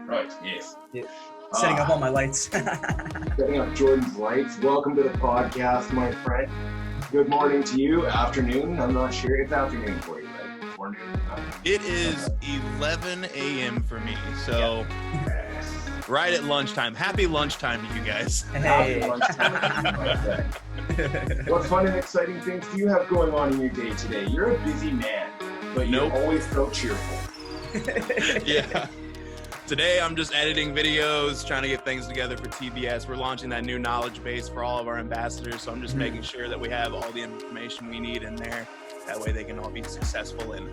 Right, yes. Yeah. Setting up all my lights. Setting up Jordan's lights. Welcome to the podcast, my friend. Good morning to you. Afternoon. I'm not sure. It's afternoon for you, right? Before noon. It is 11 a.m. for me, so right at lunchtime. Happy lunchtime to you guys. Hey. What fun and exciting things do you have going on in your day today? You're a busy man, but you're always so cheerful. Yeah. Today I'm just editing videos, trying to get things together for TBS. We're launching that new knowledge base for all of our ambassadors, so I'm just making sure that we have all the information we need in there. That way they can all be successful. And,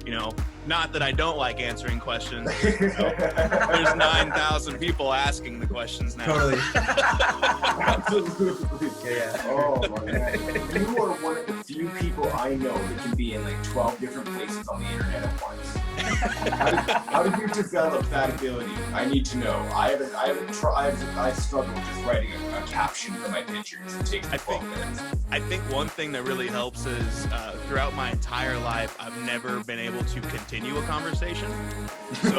you know, not that I don't like answering questions. You know, there's 9,000 people asking the questions now. Totally. Absolutely. Yeah. Oh, my God. You are one of the few people I know that can be in like 12 different places on the internet at once. How did you develop that ability? I need to know. I struggle just writing a caption for my pictures. It takes me 12 minutes. I think one thing that really helps is throughout my entire life, I've never been able to continue a conversation. So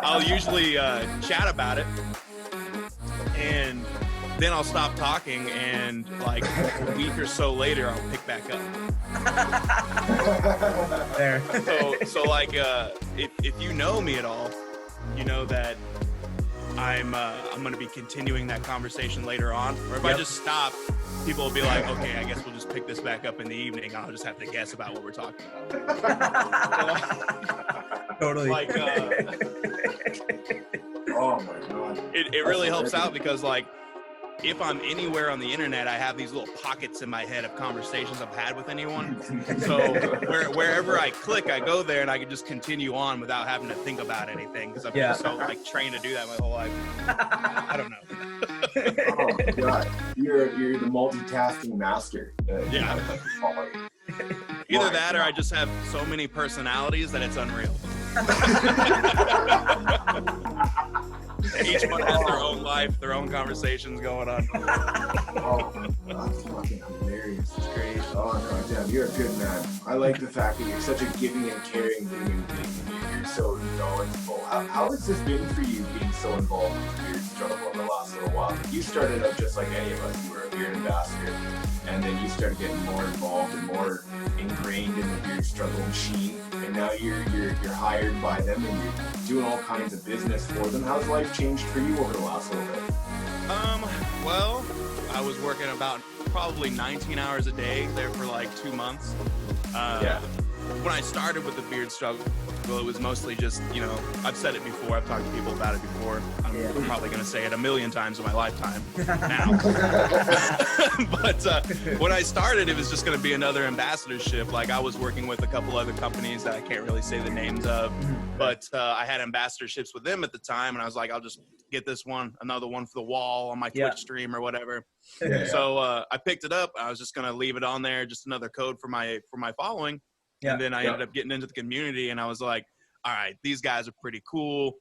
I'll usually chat about it, and then I'll stop talking, and like a week or so later, I'll pick back up. There. So like, if you know me at all, you know that I'm going to be continuing that conversation later on. Or if I just stop, people will be like, okay, I guess we'll just pick this back up in the evening. I'll just have to guess about what we're talking about. Totally. Like, Oh my God. it really helps out because like, if I'm anywhere on the internet, I have these little pockets in my head of conversations I've had with anyone. So wherever I click, I go there and I can just continue on without having to think about anything because I've been so like trained to do that my whole life. I don't know. Oh my God. You're the multitasking master. Yeah. Either that or I just have so many personalities that it's unreal. Each one has their own life, their own conversations going on. Oh, that's fucking hilarious. It's great. Oh, no, damn, you're a good man. I like the fact that you're such a giving and caring human being. You're so knowledgeable. How has this been for you being so involved with the beard struggle in the last little while? You started out just like any of us. You were a beard ambassador, and then you started getting more involved and more ingrained in the beard struggle machine. And now you're hired by them and you're doing all kinds of business for them. How's life changed for you over the last little bit? Well, I was working about probably 19 hours a day there for like 2 months. When I started with the beard struggle, it was mostly just, you know, I've said it before, I've talked to people about it before. I'm probably going to say it a million times in my lifetime now. But when I started, it was just going to be another ambassadorship. Like I was working with a couple other companies that I can't really say the names of, but I had ambassadorships with them at the time. And I was like, I'll just get this one, another one for the wall on my Twitch stream or whatever. So I picked it up. I was just going to leave it on there, just another code for my following. And then I ended up getting into the community, and I was like, all right, these guys are pretty cool,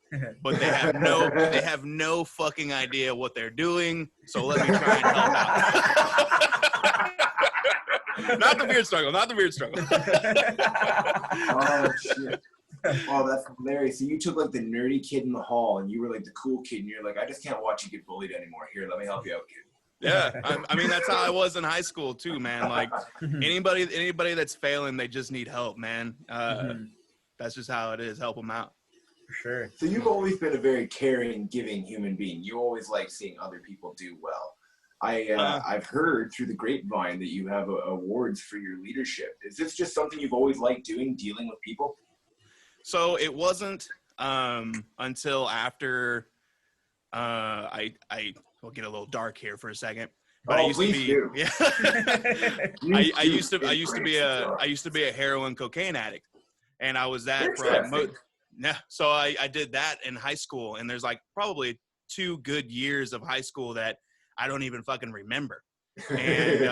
but they have no fucking idea what they're doing. So let me try and help out. Not the beard struggle. Oh, shit. Oh, that's hilarious. So you took like the nerdy kid in the hall, and you were like the cool kid, and you're like, I just can't watch you get bullied anymore. Here, let me help you out, kid. Yeah, I mean that's how I was in high school too, man. Like anybody that's failing, they just need help, man. That's just how it is. Help them out. For sure. So you've always been a very caring, giving human being. You always like seeing other people do well. I've heard through the grapevine that you have awards for your leadership. Is this just something you've always liked doing, dealing with people? So it wasn't until after We'll get a little dark here for a second, but I used to be, I used to be a heroin cocaine addict, and I was that for so I did that in high school, and there's like probably 2 good years of high school that I don't even fucking remember. And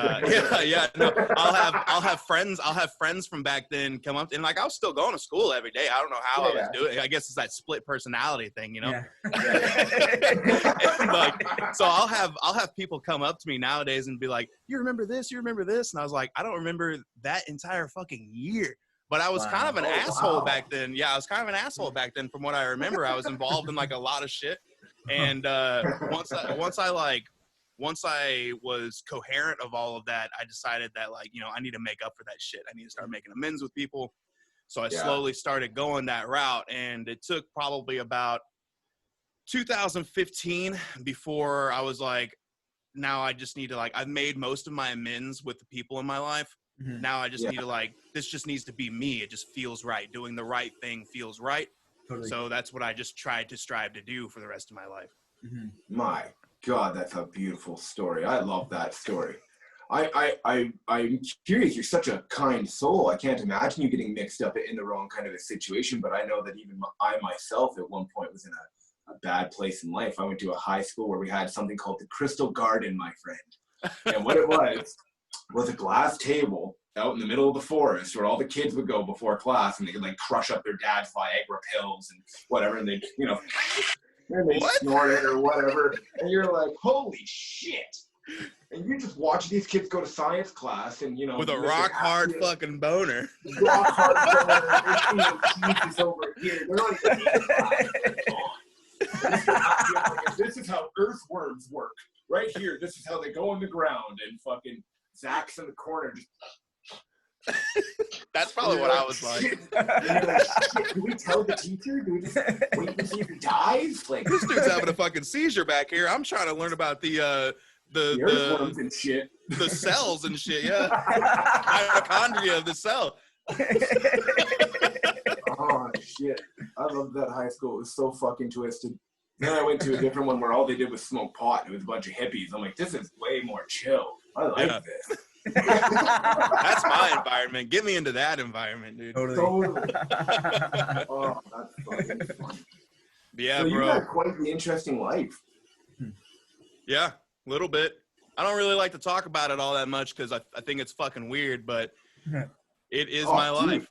I'll have friends from back then come up, and like I was still going to school every day. I don't know how I was doing. I guess it's that split personality thing, you know. Like, so I'll have people come up to me nowadays and be like, "You remember this? You remember this?" And I was like, "I don't remember that entire fucking year. But I was kind of an asshole wow. back then. Yeah, I was kind of an asshole back then. From what I remember, I was involved in like a lot of shit. And once I was coherent of all of that, I decided that like, you know, I need to make up for that shit. I need to start making amends with people. So I slowly started going that route, and it took probably about 2015 before I was like, now I just need to like, I've made most of my amends with the people in my life. Mhm. Now I just need to like, this just needs to be me. It just feels right. Doing the right thing feels right. Totally. So that's what I just tried to strive to do for the rest of my life. Mhm. My God, that's a beautiful story. I love that story. I'm curious. You're such a kind soul. I can't imagine you getting mixed up in the wrong kind of a situation. But I know that even I myself at one point was in a bad place in life. I went to a high school where we had something called the Crystal Garden, my friend. And what it was a glass table out in the middle of the forest where all the kids would go before class, and they could like crush up their dad's Viagra pills and whatever, and they, you know, and they snort it or whatever. And you're like, holy shit. And you just watch these kids go to science class, and, you know, With a rock hard fucking boner. Rock hard boner. Jesus over here. They're not even this is how earthworms work. Right here, this is how they go in the ground, and fucking Zach's in the corner just. That's probably what I was like. Shit, do we tell the teacher? Do we just wait and see if he dies? Like, This dude's having a fucking seizure back here. I'm trying to learn about the earthworms and shit. The cells and shit, yeah. Mitochondria of the cell. Oh shit. I loved that high school. It was so fucking twisted. Then I went to a different one where all they did was smoke pot. It was a bunch of hippies. I'm like, this is way more chill. I like this. That's my environment. Get me into that environment, dude. Totally. Oh, that's fucking fun. Yeah, so bro. You had quite the interesting life. Yeah, a little bit. I don't really like to talk about it all that much because I think it's fucking weird, but it is my life.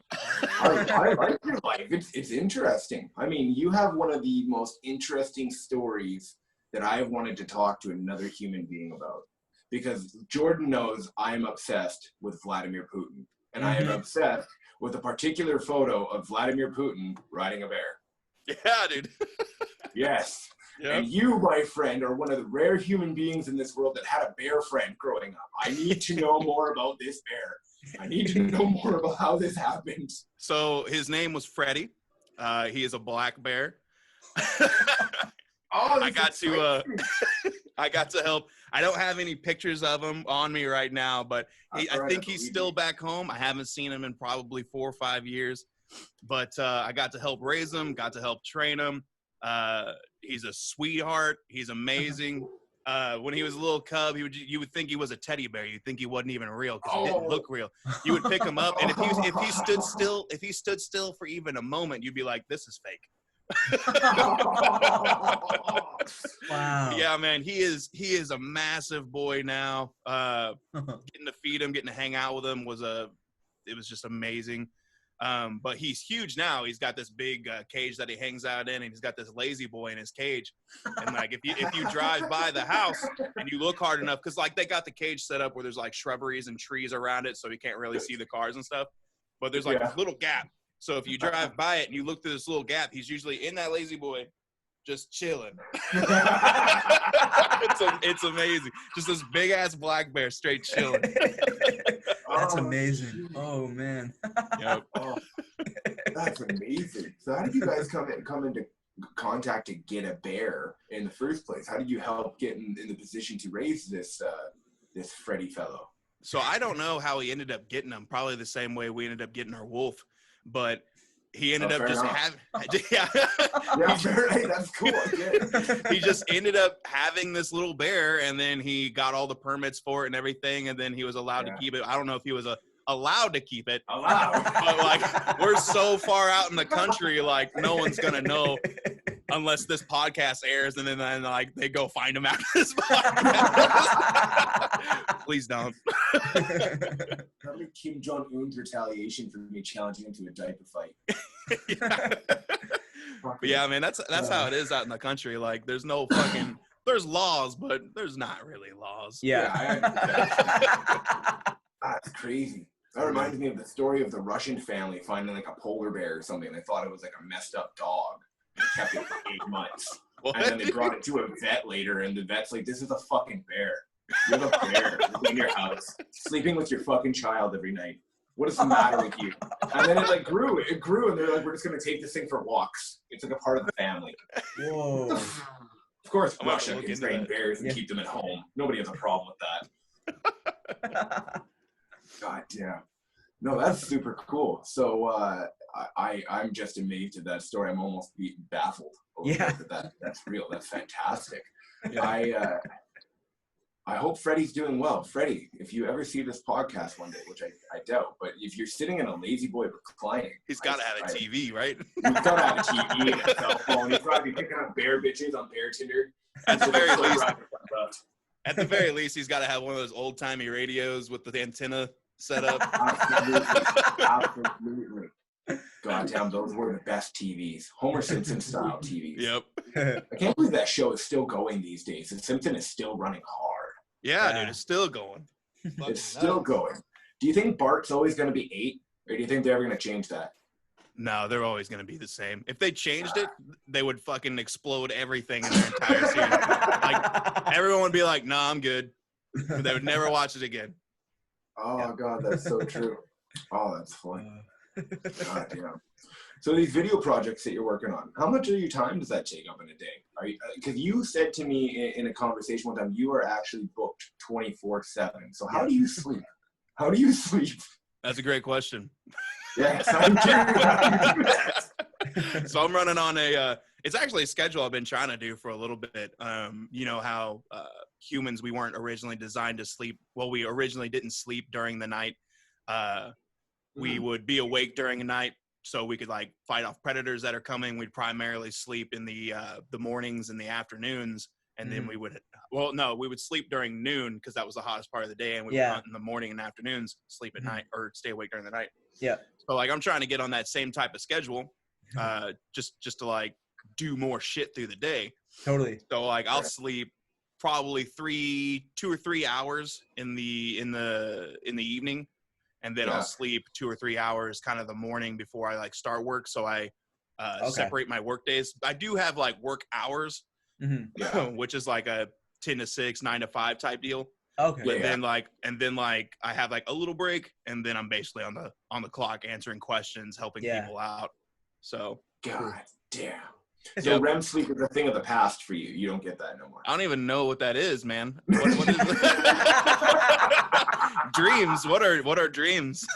I like your life. It's interesting. I mean, you have one of the most interesting stories that I have wanted to talk to another human being about. Because Jordan knows I'm obsessed with Vladimir Putin. And I am obsessed with a particular photo of Vladimir Putin riding a bear. Yeah, dude. Yes. Yep. And you, my friend, are one of the rare human beings in this world that had a bear friend growing up. I need to know more about this bear. I need to know more about how this happened. So his name was Freddie. He is a black bear. I got to help. I don't have any pictures of him on me right now, but I think he's still back home. I haven't seen him in probably 4 or 5 years, but I got to help raise him, got to help train him. He's a sweetheart. He's amazing. When he was a little cub, you would think he was a teddy bear. You'd think he wasn't even real because he didn't look real. You would pick him up, and if he stood still for even a moment, you'd be like, "This is fake." Wow. Yeah, man, he is a massive boy now. Getting to feed him, getting to hang out with him it was just amazing. But he's huge now. He's got this big cage that he hangs out in, and he's got this lazy boy in his cage. And like if you drive by the house and you look hard enough, because like they got the cage set up where there's like shrubberies and trees around it, so you can't really see the cars and stuff. But there's like a little gap. So if you drive by it and you look through this little gap, he's usually in that lazy boy, just chilling. It's amazing. Just this big ass black bear straight chilling. That's amazing. Oh man. Yep. Oh, that's amazing. So how did you guys come into contact to get a bear in the first place? How did you help get in the position to raise this Freddy fellow? So I don't know how he ended up getting him. Probably the same way we ended up getting our wolf, but he ended up just having. Yeah, that's cool. He just ended up having this little bear, and then he got all the permits for it and everything, and then he was allowed to keep it. I don't know if he was allowed to keep it. Allowed. But like we're so far out in the country, like no one's gonna know unless this podcast airs, and then like they go find him after this podcast. Please don't. Probably Kim Jong-un's retaliation for me challenging him to a diaper fight. But yeah, man, that's how it is out in the country. Like there's there's laws, but there's not really laws. Yeah. That's crazy. That reminds me of the story of the Russian family finding like a polar bear or something. They thought it was like a messed up dog. They kept it for 8 months. What? And then they brought it to a vet later, and the vet's like, "This is a fucking bear. You have a bear in your house, sleeping with your fucking child every night. What is the matter with you?" And then it grew, and they're like, "We're just gonna take this thing for walks. It's like a part of the family." Whoa. Of course, I'm gonna have to Russia look can into train that. bears and keep them at home. Nobody has a problem with that. God damn. No, that's super cool. So I'm just amazed at that story. I'm almost baffled. That's real. That's fantastic. Yeah. I hope Freddie's doing well. Freddie, if you ever see this podcast one day, which I doubt, but if you're sitting in a lazy boy reclining, He's got to have a TV, right? He's got to have a TV and a cell phone. He's got to be picking up bear bitches on Bear Tinder. At the very least, at the very least, he's got to have one of those old timey radios with the antenna set up. Absolutely. God damn, those were the best TVs. Homer Simpson style TVs. Yep. I can't believe that show is still going these days. And Simpson is still running hard. Yeah, dude, it's still going. It's still going. Do you think Bart's always going to be 8? Or do you think they're ever going to change that? No, they're always going to be the same. If they changed it, they would fucking explode everything in their entire series. Like, everyone would be like, "Nah, I'm good." They would never watch it again. Oh, God, that's so true. Oh, that's funny. God damn. So these video projects that you're working on, how much of your time does that take up in a day? Because you said to me in a conversation one time, you are actually booked 24/7. So how do you sleep? How do you sleep? That's a great question. Yes, I'm curious how you do that. So I'm running on it's actually a schedule I've been trying to do for a little bit. You know how humans, we weren't originally designed to sleep. Well, we originally didn't sleep during the night. We would be awake during the night so we could fight off predators that are coming. We'd primarily sleep in the mornings and the afternoons. And then we would sleep during noon because that was the hottest part of the day. And we would hunt in the morning and afternoons, sleep at night or stay awake during the night. Yeah. So I'm trying to get on that same type of schedule, just to do more shit through the day. Totally. So I'll sleep probably 2 or 3 hours in the evening, and then I'll sleep 2 or 3 hours kind of the morning before I start work. So I separate my work days. I do have work hours, which is a 10 to 6, 9 to 5 type deal. Okay. But then I have a little break, and then I'm basically on the clock answering questions, helping people out. So God damn. So REM sleep is a thing of the past for you. You don't get that no more. I don't even know what that is, man. What is dreams? What are dreams?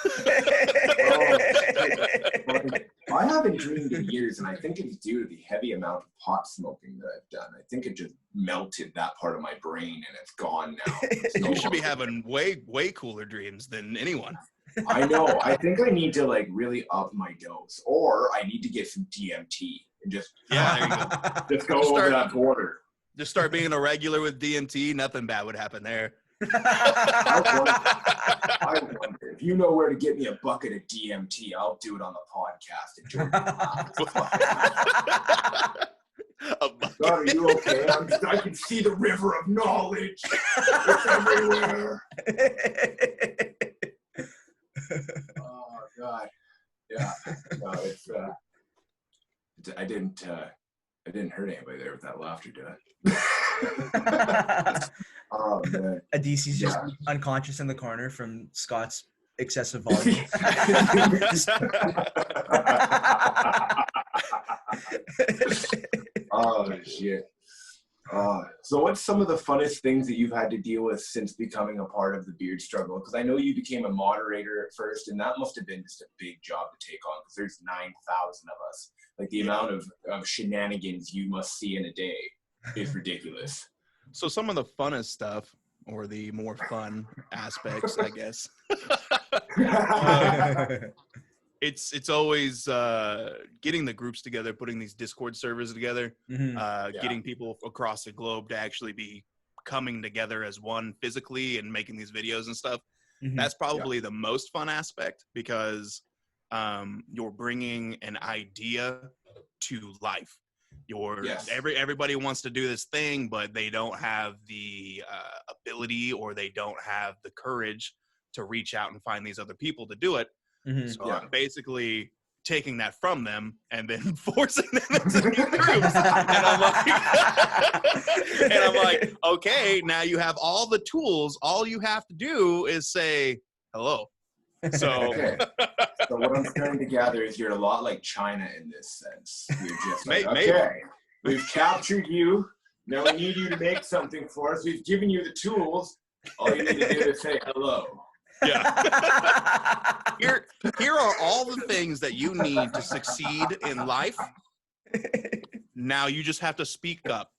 I haven't dreamed in years, and I think it's due to the heavy amount of pot smoking that I've done. I think it just melted that part of my brain, and it's gone now. You should be having way cooler dreams than anyone. I know. I think I need to really up my dose, or I need to get some DMT and just there you go. Just go over that border. Just start being a regular with DMT. Nothing bad would happen there. I wonder if you know where to get me a bucket of DMT. I'll do it on the podcast. God, are you okay? I can see the river of knowledge. It's everywhere. Oh God, yeah. No, it's I didn't hurt anybody there with that laughter, did I? Oh man. Adisi's just unconscious in the corner from Scott's excessive volume. Oh shit. So what's some of the funnest things that you've had to deal with since becoming a part of the beard struggle? Because I know you became a moderator at first, and that must have been just a big job to take on, because there's 9,000 of us. The amount of shenanigans you must see in a day is ridiculous. So some of the funnest stuff, or the more fun aspects, I guess. It's always getting the groups together, putting these Discord servers together, getting people across the globe to actually be coming together as one physically and making these videos and stuff. That's probably the most fun aspect, because you're bringing an idea to life. Everybody wants to do this thing, but they don't have the ability, or they don't have the courage to reach out and find these other people to do it. Mhm. So Yeah. I'm basically taking that from them and then forcing them into new groups. And I'm like, okay, now you have all the tools. All you have to do is say hello. So Okay. So what I'm starting to gather is you're a lot like China in this sense. You're just like, Maybe. okay, we've captured you. Now we need you to make something for us. We've given you the tools. All you need to do is say hello. Yeah. Here are all the things that you need to succeed in life. Now you just have to speak up.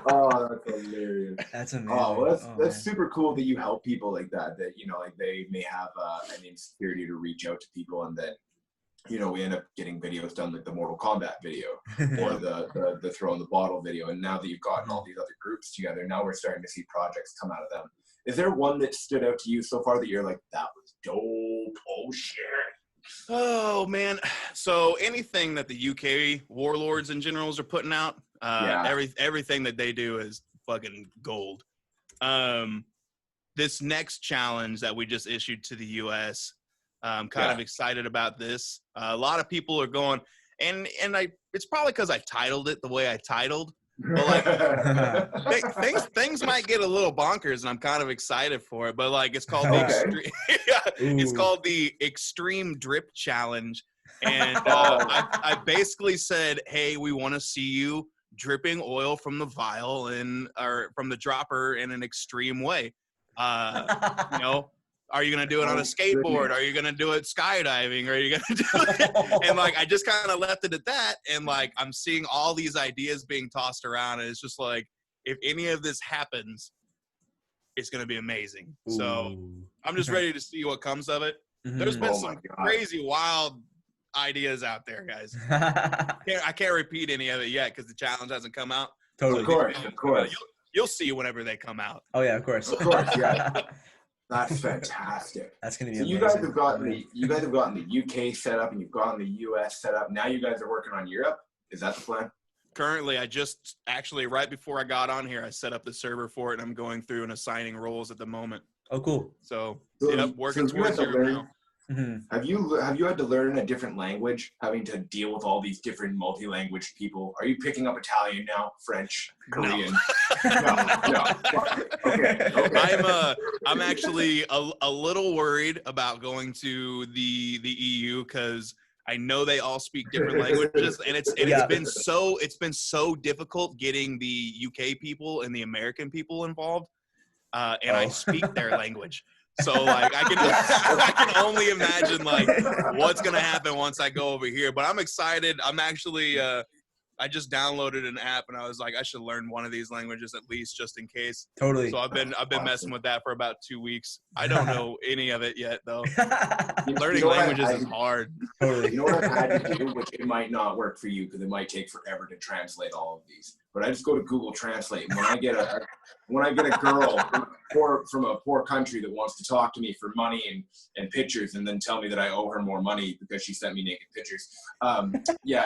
Oh, that's hilarious. That's amazing. Oh, well, that's man. super cool that you help people like that. That like they may have an insecurity to reach out to people, and then we end up getting videos done like the Mortal Kombat video or the throw in the bottle video. And now that you've gotten all these other groups together, now we're starting to see projects come out of them. Is there one that stood out to you so far that you're like, that was dope? Oh shit. Oh man. So anything that the UK warlords and generals are putting out, everything that they do is fucking gold. This next challenge that we just issued to the US, I'm kind of excited about this. A lot of people are going, and it's probably because I titled it the way I titled. But like things might get a little bonkers, and I'm kind of excited for it. But like it's called it's called the Extreme Drip Challenge, and I basically said, hey, we want to see you dripping oil from the vial or from the dropper in an extreme way. Are you going to do it on a skateboard? Are you going to do it skydiving? Are you going to do it? And like, I just kind of left it at that. And like, I'm seeing all these ideas being tossed around. And it's just like, if any of this happens, it's going to be amazing. Ooh. So I'm just ready to see what comes of it. There's been some crazy, wild ideas out there, guys. I can't repeat any of it yet because the challenge hasn't come out. Totally. Of course. You'll see whenever they come out. Oh yeah, of course. Of course, yeah. That's fantastic. That's gonna be. So amazing. you guys have gotten the UK set up and you've gotten the US set up. Now you guys are working on Europe. Is that the plan? Currently, I just actually right before I got on here, I set up the server for it, and I'm going through and assigning roles at the moment. Oh, cool. So working towards Europe now. Mm-hmm. Have you had to learn a different language, having to deal with all these different multi-language people? Are you picking up Italian now, French, Korean? No. Okay. I'm actually a little worried about going to the EU because I know they all speak different languages, and it's been so difficult getting the UK people and the American people involved, and I speak their language. So like I can only imagine like what's gonna happen once I go over here. But I'm excited. I'm actually I just downloaded an app and I was like I should learn one of these languages at least just in case. Totally. So I've been messing with that for about 2 weeks. I don't know any of it yet though. Learning languages is hard. Totally. You know what I've had to do, which it might not work for you because it might take forever to translate all of these. But I just go to Google Translate, and when I get a girl from a poor country that wants to talk to me for money and pictures, and then tell me that I owe her more money because she sent me naked pictures,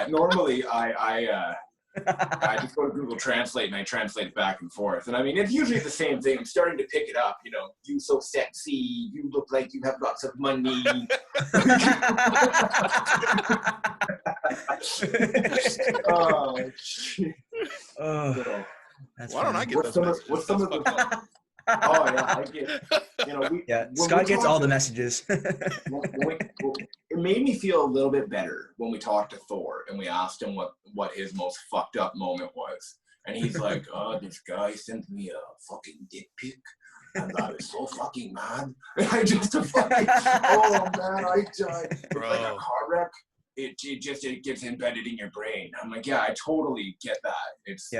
normally I just go to Google Translate and I translate it back and forth. And I mean, it's usually the same thing. I'm starting to pick it up. You so sexy. You look like you have lots of money. Oh, shit. Oh, that's why don't I get those messages? What's some of the? Oh yeah, I get. Scott gets all the messages. It made me feel a little bit better when we talked to Thor and we asked him what his most fucked up moment was, and he's like, "Oh, this guy sent me a fucking dick pic, and I was so fucking mad. I just fucking, oh man, I died. It's like a car wreck. It gets embedded in your brain." I'm like, yeah, I totally get that. It's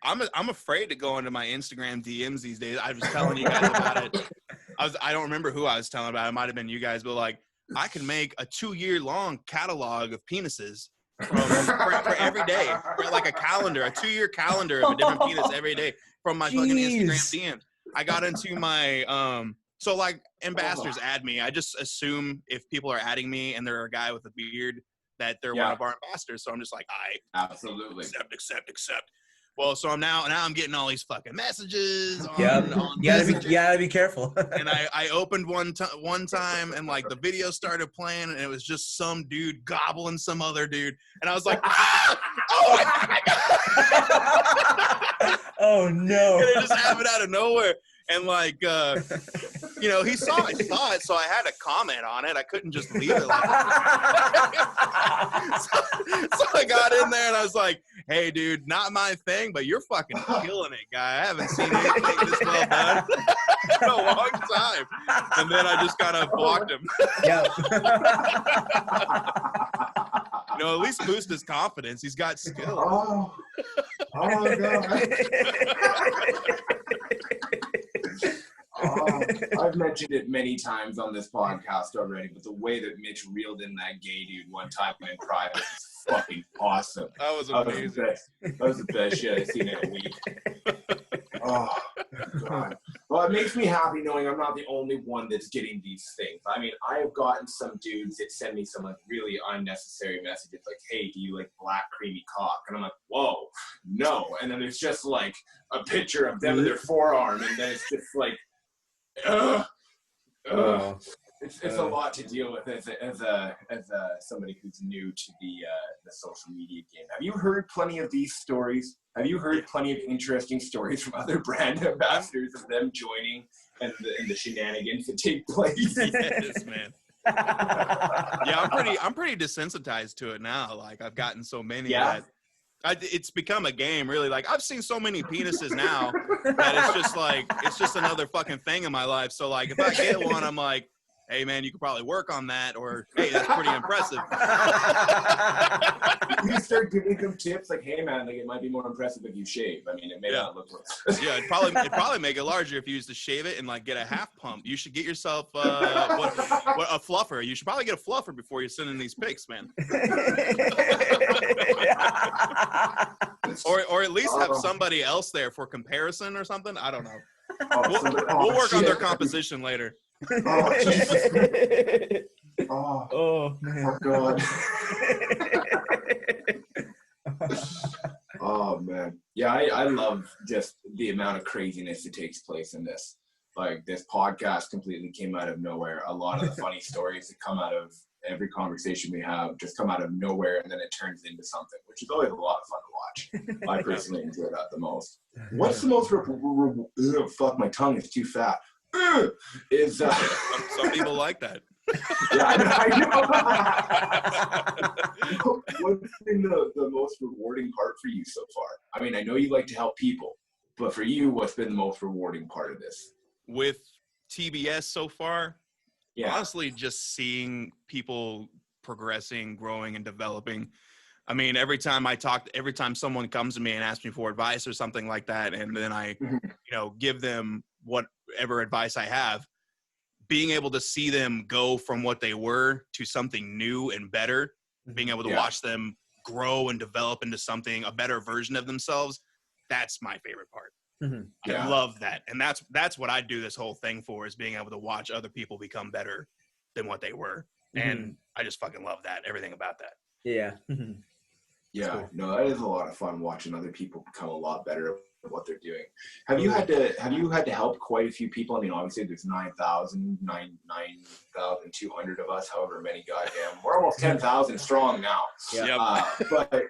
I'm afraid to go into my Instagram DMs these days. I was telling you guys about it. I don't remember who I was telling about. It might have been you guys, but like I can make a 2-year-long catalog of penises for every day, for like a 2-year calendar of a different penis every day from my fucking Instagram DMs. I got into my so like ambassadors add me. I just assume if people are adding me and they're a guy with a beard that they're one of our ambassadors. So I'm just like, I absolutely accept. Well, so now I'm getting all these fucking messages on, Yeah, on you Messenger. gotta be careful. And I opened one time and like the video started playing and it was just some dude gobbling some other dude. And I was like, ah! Oh my God! Oh no. And it just happened out of nowhere. And like, you know, he saw it, so I had to comment on it. I couldn't just leave it like that. So I got in there and I was like, hey, dude, not my thing, but you're fucking killing it, guy. I haven't seen anything this well done in a long time. And then I just kind of blocked him. Yeah. You know, at least boost his confidence. He's got skill. Oh God. I've mentioned it many times on this podcast already, but the way that Mitch reeled in that gay dude one time in private was fucking awesome. That was amazing. That was the best shit I've seen in a week. Oh, God. Well, it makes me happy knowing I'm not the only one that's getting these things. I mean, I have gotten some dudes that send me some like really unnecessary messages like, hey, do you like black creamy cock? And I'm like, whoa, no. And then there's just like a picture of them and their forearm, and then it's just like, it's a lot to deal with as somebody who's new to the social media game. Have you heard plenty of these stories? Have you heard plenty of interesting stories from other brand ambassadors of them joining and the shenanigans that take place? Yes, man. Yeah, I'm pretty desensitized to it now. Like I've gotten so many that it's become a game, really. Like I've seen so many penises now that it's just another fucking thing in my life. So like if I get one, I'm like, hey man, you could probably work on that, or hey, that's pretty impressive. You start giving them tips like, hey man, like it might be more impressive if you shave. I mean, it may not look like Yeah, it'd probably make it larger if you used to shave it and like get a half pump. You should get yourself a fluffer. You should probably get a fluffer before you send in these pics, man. or at least have somebody else there for comparison or something. I don't know. We'll work on their composition later. Oh, Jesus. Man. Oh God. Oh man. Yeah, I love just the amount of craziness that takes place in this. Like this podcast completely came out of nowhere. A lot of the funny stories that come out of every conversation we have just come out of nowhere, and then it turns into something, which is always a lot of fun to watch. I personally enjoy that the most. What's the most fuck, my tongue is too fat. Is Some people like that. Yeah, I know. What's been the most rewarding part for you so far? I mean, I know you like to help people, but for you, what's been the most rewarding part of this? With TBS so far, honestly, just seeing people progressing, growing, and developing. I mean, every time someone comes to me and asks me for advice or something like that, and then I, give them whatever advice I have, being able to see them go from what they were to something new and better, being able to watch them grow and develop into something, a better version of themselves, that's my favorite part. I love that. And that's what I do this whole thing for, is being able to watch other people become better than what they were. And I just fucking love that, everything about that. Yeah. Yeah, cool. No, that is a lot of fun watching other people become a lot better at what they're doing. Have you had to help quite a few people? I mean, obviously there's 9,200 of us, however many goddamn. We're almost 10,000 strong now. Yeah. But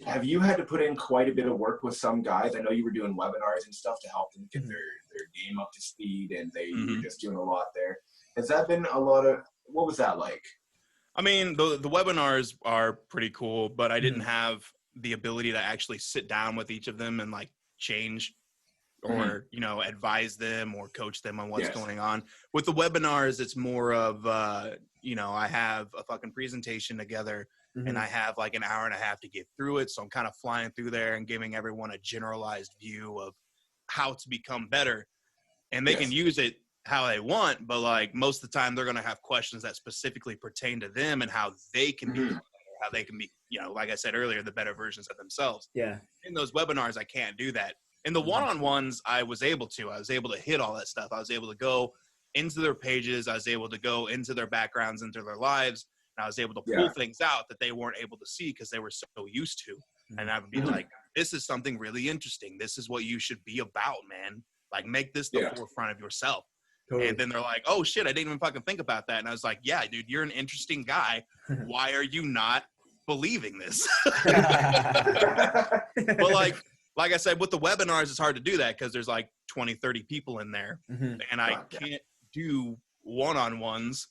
have you had to put in quite a bit of work with some guys? I know you were doing webinars and stuff to help them get their game up to speed, and they were just doing a lot there. Has that been a lot of, what was that like? I mean, the webinars are pretty cool, but I didn't have the ability to actually sit down with each of them and like change or, advise them or coach them on what's going on. With the webinars, it's more of, I have a fucking presentation together and I have like an hour and a half to get through it. So I'm kind of flying through there and giving everyone a generalized view of how to become better, and they can use it how they want, but like most of the time they're going to have questions that specifically pertain to them and how they can be, how they can be, like I said earlier, the better versions of themselves. Yeah. In those webinars, I can't do that. In the one-on-ones, I was able to hit all that stuff. I was able to go into their pages. I was able to go into their backgrounds, into their lives. And I was able to pull things out that they weren't able to see because they were so used to. And I would be like, this is something really interesting. This is what you should be about, man. Like, make this the forefront of yourself. Totally. And then they're like, oh shit, I didn't even fucking think about that. And I was like, yeah, dude, you're an interesting guy. Why are you not believing this? But like I said, with the webinars, it's hard to do that because there's like 20, 30 people in there. And I can't do one-on-ones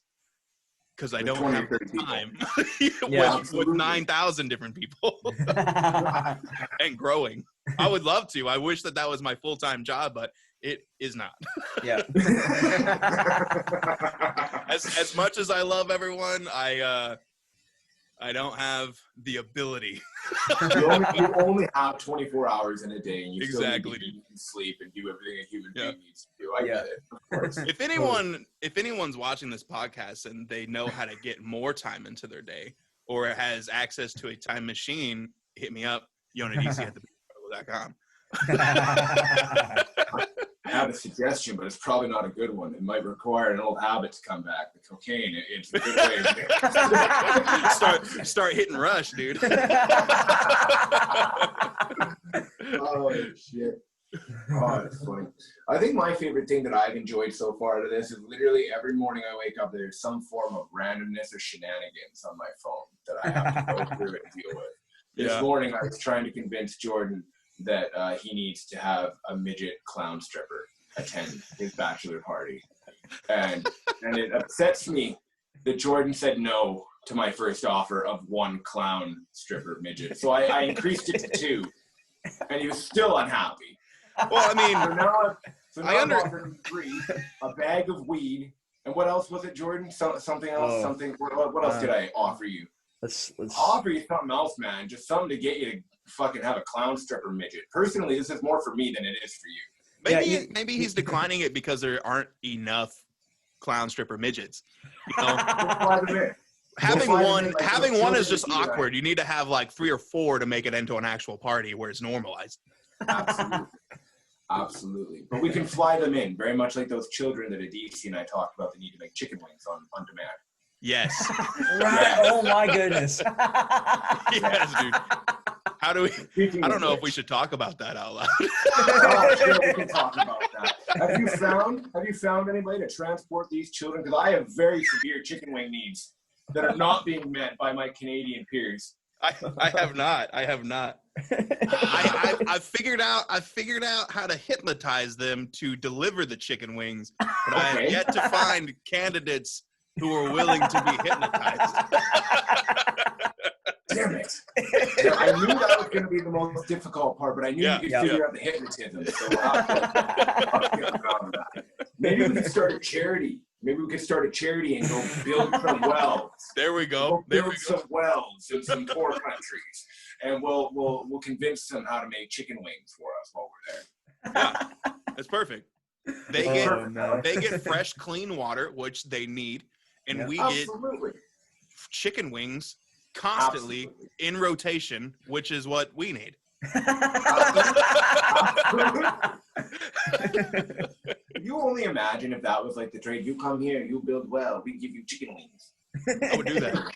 because I don't have time with 9,000 different people and growing. I would love to. I wish that was my full-time job, but it is not. Yeah. As much as I love everyone, I don't have the ability. you only have 24 hours in a day, and you still need to eat and sleep and do everything a human being needs to do. I get it, of course. If anyone's watching this podcast and they know how to get more time into their day or has access to a time machine, hit me up, Yonv Adisi at thebigcredible.com. I have a suggestion, but it's probably not a good one. It might require an old habit to come back. The cocaine, it's a good way. Start hitting rush, dude. Oh, shit. Oh, that's funny. I think my favorite thing that I've enjoyed so far out of this is literally every morning I wake up, there's some form of randomness or shenanigans on my phone that I have to go through and deal with. This morning, I was trying to convince Jordan that he needs to have a midget clown stripper attend his bachelor party. And it upsets me that Jordan said no to my first offer of one clown stripper midget. So I increased it to 2, and he was still unhappy. Well, I mean, so now I'm offering 3, a bag of weed, and what else was it, Jordan? Something else? What else did I offer you? Let's offer you something else, man. Just something to get you to fucking have a clown stripper midget. Personally, this is more for me than it is for you. Maybe he's declining it because there aren't enough clown stripper midgets. You know? having one is just awkward. You need to have like 3 or 4 to make it into an actual party where it's normalized. Absolutely. But we can fly them in, very much like those children that Adisi and I talked about that need to make chicken wings on demand. Yes. Right. Oh my goodness. Yes, dude. How do we? I don't know if we should talk about that out loud. Oh, sure, we can talk about that. Have you found anybody to transport these children? Because I have very severe chicken wing needs that are not being met by my Canadian peers. I have not. I figured out how to hypnotize them to deliver the chicken wings, but I have yet to find candidates who are willing to be hypnotized. Damn it. Yeah, I knew that was going to be the most difficult part, but I knew you could figure out the hypnotism. So I'll get around that. Maybe we could start a charity. Maybe we could start a charity and go build some wells. There we go. Build some wells in some poor countries. And we'll convince them how to make chicken wings for us while we're there. Yeah, that's perfect. They get fresh, clean water, which they need. And we get chicken wings constantly in rotation, which is what we need. You only imagine if that was like the trade. You come here, you build well, we give you chicken wings. I would do that.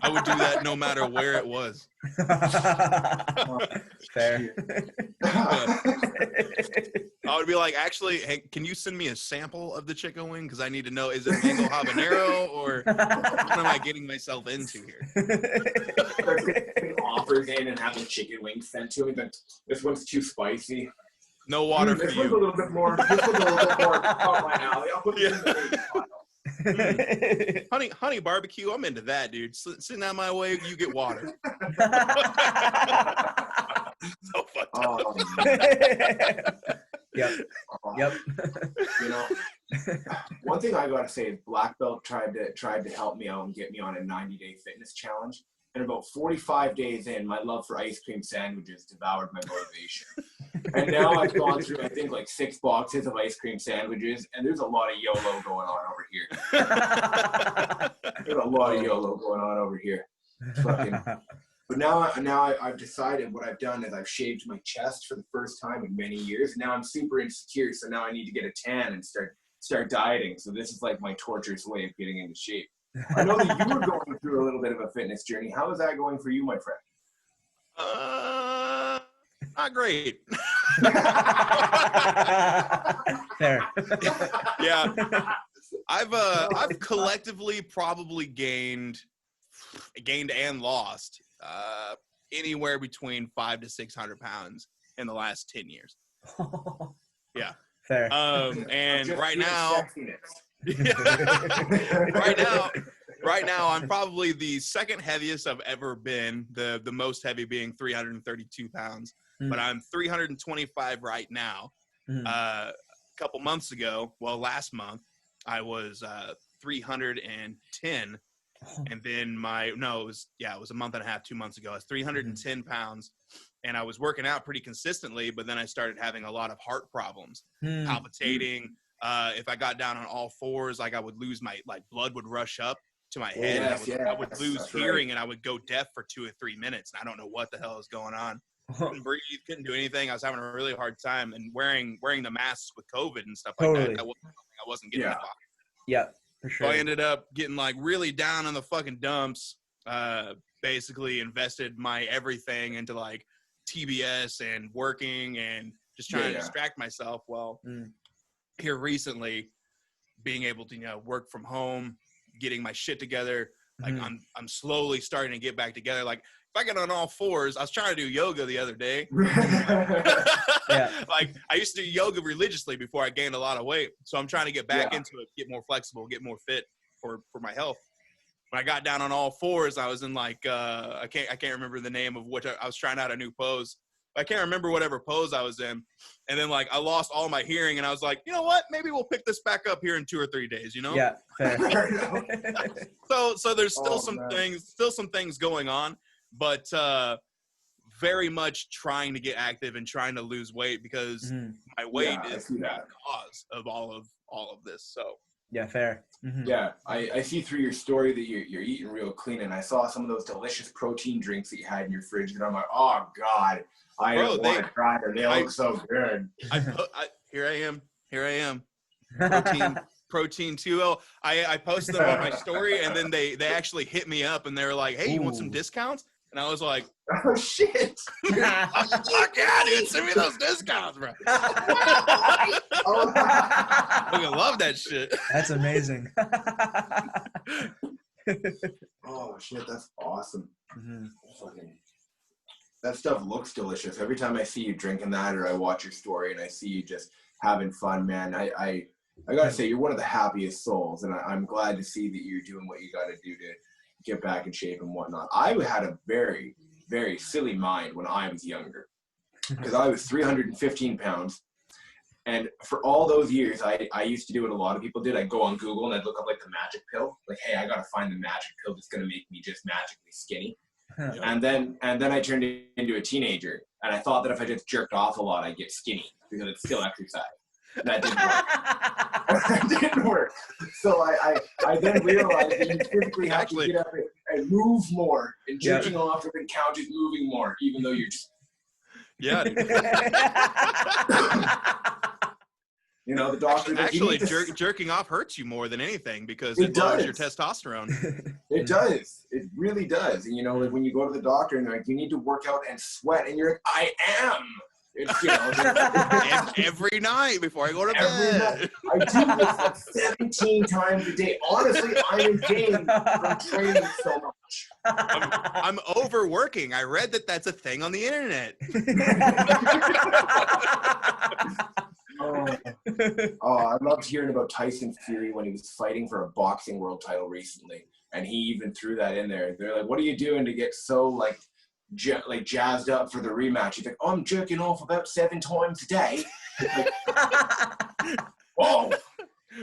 I would do that no matter where it was. Fair. I would be like, actually, hey, can you send me a sample of the chicken wing? Because I need to know, is it mango habanero or what am I getting myself into here? Offers in and having chicken wings sent to me. This one's too spicy. No water for you. This one's a little bit more up my alley. I'll put it in the pile. Honey barbecue, I'm into that, dude. Send that my way, you get water. So fucked up. Yep. You know, one thing I gotta say is Black Belt tried to help me out and get me on a 90-day fitness challenge. And about 45 days in, my love for ice cream sandwiches devoured my motivation. And now I've gone through, I think, like 6 boxes of ice cream sandwiches, and there's a lot of YOLO going on over here. There's a lot of YOLO going on over here. But now I've decided what I've done is I've shaved my chest for the first time in many years. And now I'm super insecure, so now I need to get a tan and start dieting. So this is like my torturous way of getting into shape. I know that you were going through a little bit of a fitness journey. How is that going for you, my friend? Not great. Fair. Yeah, I've collectively probably gained and lost anywhere between 500 to 600 pounds in the last 10 years. Yeah. Fair. And Just right pure now, sexiness. right now, I'm probably the second heaviest I've ever been. The most heavy being 332 pounds, but I'm 325 right now. A couple months ago, well, last month, I was 310, and then it was a month and a half, 2 months ago. I was 310 pounds, and I was working out pretty consistently, but then I started having a lot of heart problems, palpitating. If I got down on all fours, like I would lose blood would rush up to my head. Yes, I would lose that's hearing, right. and I would go deaf for 2 or 3 minutes, and I don't know what the hell is going on. Couldn't breathe, couldn't do anything. I was having a really hard time, and wearing the masks with COVID and stuff like Totally. that. I wasn't getting off. Yeah, for sure. So I ended up getting like really down in the fucking dumps. Basically invested my everything into like TBS and working and just trying to distract myself. Well, here recently, being able to work from home, getting my shit together, like I'm slowly starting to get back together. Like if I get on all fours, I was trying to do yoga the other day. Like I used to do yoga religiously before I gained a lot of weight. So I'm trying to get back into it, get more flexible, get more fit for my health. When I got down on all fours, I was in like I can't remember the name of which I was trying out a new pose. I can't remember whatever pose I was in. And then like I lost all my hearing, and I was like, you know what? Maybe we'll pick this back up here in 2 or 3 days, Yeah, fair. So there's still some things going on, but very much trying to get active and trying to lose weight because my weight is the cause of all of this. So yeah, fair. Yeah, I see through your story that you're eating real clean, and I saw some of those delicious protein drinks that you had in your fridge, and I'm like, oh god, I want to try them. They look so good. Here I am. Protein 2.0. I posted them on my story, and then they actually hit me up, and they were like, hey, you want some discounts? And I was like, oh shit. Fuck yeah, dude, send me those discounts, bro. Oh, I fucking love that shit. That's amazing. oh shit, that's awesome. That stuff looks delicious. Every time I see you drinking that, or I watch your story and I see you just having fun, man, I gotta say, you're one of the happiest souls, and I'm glad to see that you're doing what you gotta do to get back in shape and whatnot. I had a very, very silly mind when I was younger, because I was 315 pounds. And for all those years, I used to do what a lot of people did. I'd go on Google and I'd look up like the magic pill. Like, hey, I got to find the magic pill that's going to make me just magically skinny. And then I turned into a teenager, and I thought that if I just jerked off a lot, I'd get skinny because it's still exercise. That didn't work. That didn't work. So I then realized that you physically have to get up and move more. And jerking off doesn't count as moving more, even though you're just... Yeah. You know, the doctor... Actually, jerking off hurts you more than anything because it lowers your testosterone. It does. It really does. And, you know, like when you go to the doctor and they're like, you need to work out and sweat. And you're like, I am. It's, you know, every night before I go to bed. I do this like 17 times a day. Honestly, I'm in pain from training so much. I'm overworking. I read that that's a thing on the internet. I loved hearing about Tyson Fury when he was fighting for a boxing world title recently, and he even threw that in there. They're like, "What are you doing to get so like jazzed up for the rematch?" He's like, "Oh, I'm jerking off about 7 times a day." Like, whoa!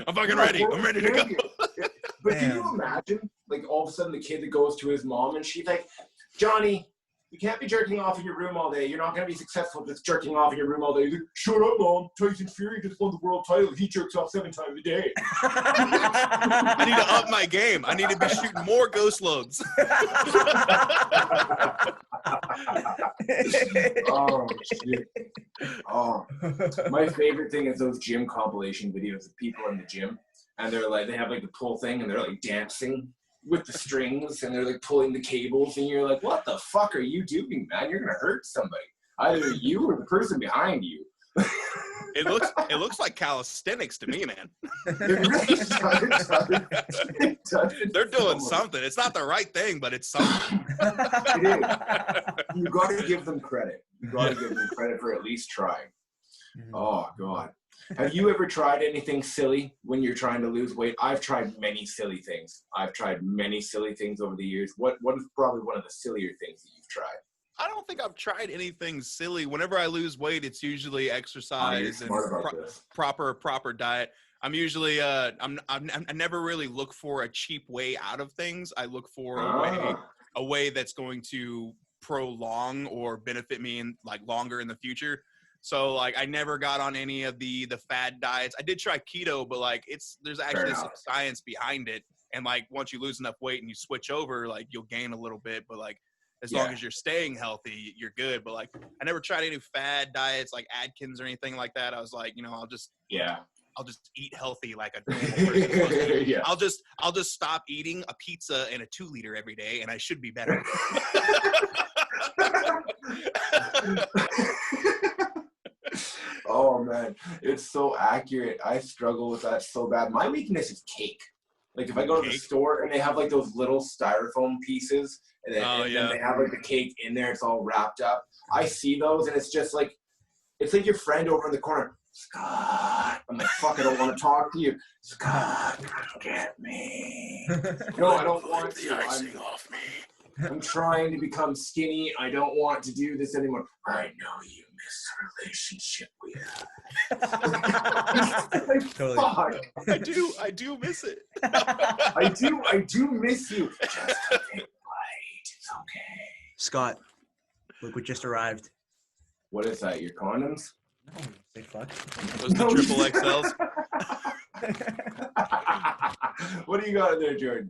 I'm fucking ready. I'm ready to go. But can you imagine, like, all of a sudden the kid that goes to his mom and she's like, "Johnny, you can't be jerking off in your room all day. You're not going to be successful just jerking off in your room all day." He's like, "Shut up, Mom. Tyson Fury just won the world title. He jerks off 7 times a day." I need to up my game. I need to be shooting more ghost loads. Oh, shit. Oh, my favorite thing is those gym compilation videos of people in the gym. And they're like, they have like the pull thing and they're like dancing. with the strings, and they're like pulling the cables, and you're like, what the fuck are you doing, man? You're gonna hurt somebody, either you or the person behind you. It looks like calisthenics to me, man. It really does. They're doing something. It's not the right thing, but it's something. It is. You got to give them credit. You got to give them credit for at least trying. Oh God. Have you ever tried anything silly when you're trying to lose weight? I've tried many silly things. I've tried many silly things over the years. What is probably one of the sillier things that you've tried? I don't think I've tried anything silly. Whenever I lose weight, it's usually exercise and proper diet. I'm usually I never really look for a cheap way out of things. I look for a way that's going to prolong or benefit me in like longer in the future. So like I never got on any of the fad diets. I did try keto, but like there's actually some science behind it. And like once you lose enough weight and you switch over, like you'll gain a little bit, but like as long as you're staying healthy, you're good. But like I never tried any fad diets like Atkins or anything like that. I was like, I'll just eat healthy like a normal person. I'll just stop eating a pizza and a 2-liter every day, and I should be better. Oh man, it's so accurate. I struggle with that so bad. My weakness is cake. Like if I go to the store and they have like those little styrofoam pieces, and then they have like the cake in there, it's all wrapped up. I see those and it's just like, it's like your friend over in the corner. Scott, I'm like, fuck, I don't want to talk to you. Scott, get me. No, I don't want the icing off me. I'm trying to become skinny. I don't want to do this anymore. I know you miss the relationship we had. Totally. Fuck. I do miss it. I do miss you. Just take right. It's okay. Scott, look what just arrived. What is that? Your condoms? No, say fuck. Those the triple XLs. What do you got in there, Jordan?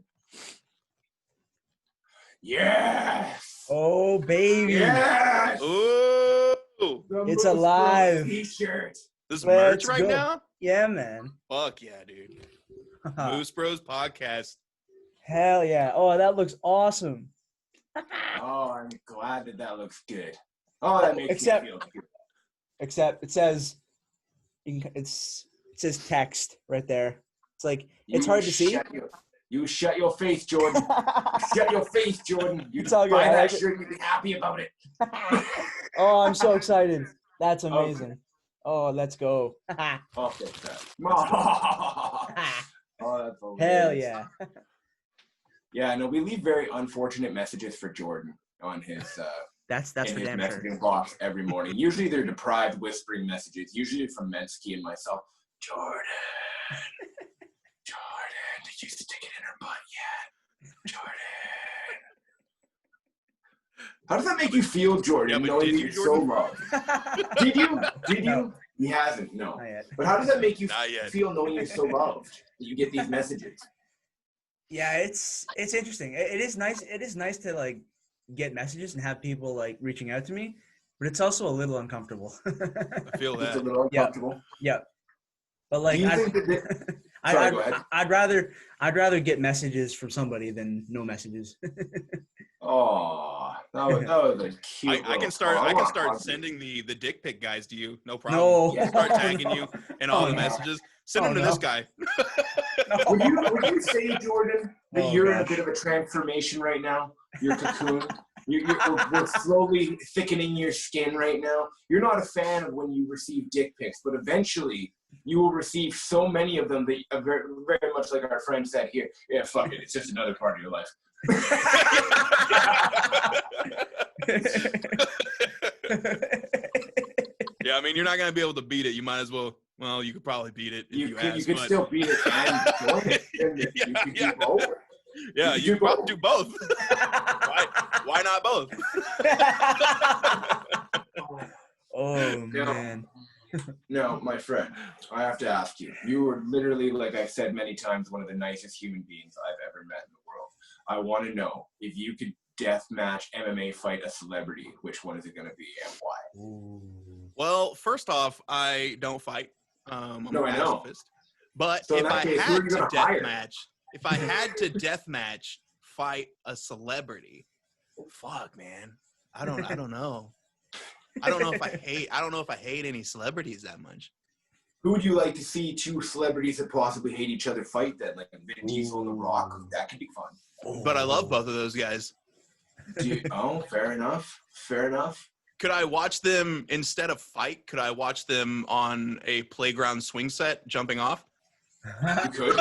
Yes. Oh baby. Yes. Ooh. It's alive. T-shirt. This merch right now? Yeah, man. Fuck yeah, dude. Moose Bros Podcast. Hell yeah. Oh, that looks awesome. Oh, I'm glad that looks good. Oh, that makes me feel good. Except it says text right there. It's like it's hard to see. You shut your face, Jordan. Shut your face, Jordan. You It's all good. buy that shirt, you'd be happy about it. Oh, I'm so excited. That's amazing. Okay. Oh, let's go. Oh, that's that. Oh, that's hilarious. Hell yeah. Yeah, no, we leave very unfortunate messages for Jordan on his that's in for his damn messaging sure. box every morning. Usually they're deprived whispering messages, usually from Mensky and myself. Jordan, did you stick it in her butt yet? Jordan. How does that make you feel, Jordan, knowing you're so loved? Did you? No. He hasn't, no. Not yet. But how does that make you feel knowing you're so loved that you get these messages? Yeah, it's interesting. It is nice. It is nice to like get messages and have people like reaching out to me, but it's also a little uncomfortable. I feel that. It's a little uncomfortable. Yeah. But like, I'd rather get messages from somebody than no messages. Oh, that was a cute. I can start sending the dick pic guys to you. No problem. No. I'll start tagging you in all the messages. Send them to this guy. Would you say, Jordan, that you're in a bit of a transformation right now? Your cocoon. We're slowly thickening your skin right now. You're not a fan of when you receive dick pics, but eventually you will receive so many of them that very, very much like our friend said here. Yeah, fuck it. It's just another part of your life. Yeah, I mean, you're not going to be able to beat it. You might as well. Well, you could probably beat it if you ask. You could still beat it and join it. And you could do both. Yeah, you could do both. Why not both? Oh, man. No, my friend, I have to ask you. You were literally, like I've said many times, one of the nicest human beings I've ever met in the world. I want to know, if you could death match MMA fight a celebrity, which one is it going to be and why? Ooh. Well, first off, I don't fight. I'm a pacifist. But so if I had to death match fight a celebrity. Fuck, man. I don't know. I don't know if I hate any celebrities that much. Who would you like to see two celebrities that possibly hate each other fight then? Like Vin Diesel and The Rock? That could be fun. But I love both of those guys. Fair enough. Fair enough. Could I watch them instead of fight? Could I watch them on a playground swing set jumping off? You could.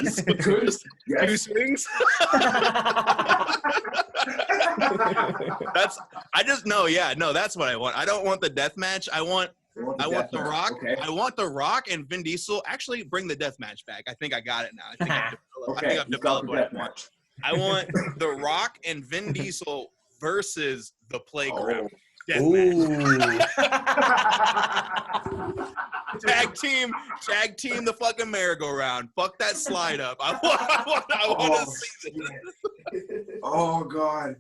You could. Yes. 2 swings? That's what I want. I don't want the death match. I want The Rock. Okay. I want The Rock and Vin Diesel. Actually, bring the death match back. I think I got it now. I think I've developed what I want. I want The Rock and Vin Diesel versus the playground. Death match. Tag team the fucking merry-go-round. Fuck that slide up. I want to see this. Oh God.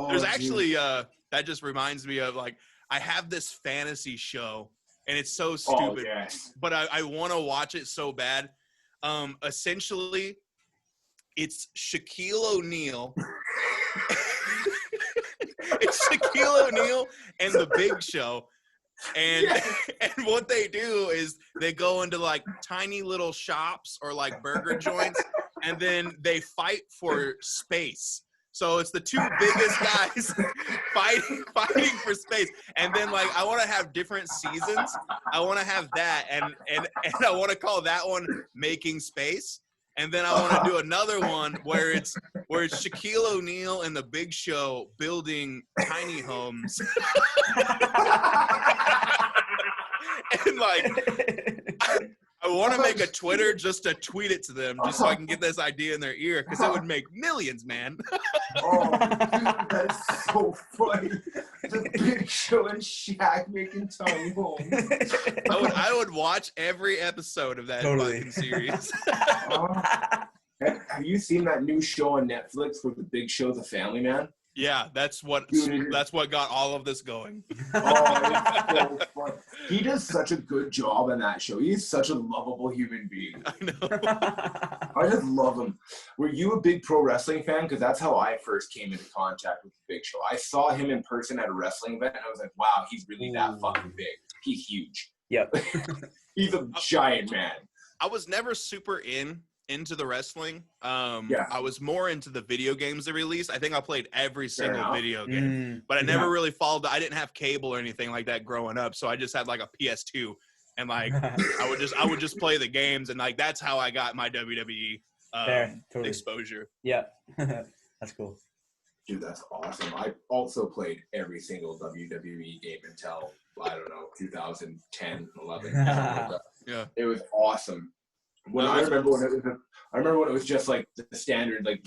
There's actually that just reminds me of like I have this fantasy show and it's so stupid, but I want to watch it so bad. Essentially, it's Shaquille O'Neal. It's Shaquille O'Neal and The Big Show. And what they do is they go into like tiny little shops or like burger joints, and then they fight for space. So it's the two biggest guys fighting for space. And then like I want to have different seasons. I want to have that and I want to call that one Making Space. And then I want to do another one where it's Shaquille O'Neal and The Big Show building tiny homes. And like I want to make a Twitter just to tweet it to them just so I can get this idea in their ear because it would make millions, man. Oh, dude, that's so funny. The Big Show and Shaq making tiny homes. I would watch every episode of that fucking series. Have you seen that new show on Netflix where The Big Show's a family man? Yeah, that's what got all of this going. Oh, it's so fun. He does such a good job in that show. He's such a lovable human being. I know. I just love him. Were you a big pro wrestling fan? Because that's how I first came into contact with The Big Show. I saw him in person at a wrestling event, and I was like, wow, he's really that fucking big. He's huge. Yep. He's a giant man. I was never super into the wrestling. I was more into the video games they released. I think I played every single video game, but I never really followed. I didn't have cable or anything like that growing up, so I just had like a PS2, and like I would just play the games, and like that's how I got my WWE exposure. Yeah, that's cool. Dude, that's awesome. I also played every single WWE game until, I don't know, 2010, 11. Yeah. It was awesome. I remember when it was just like the standard, like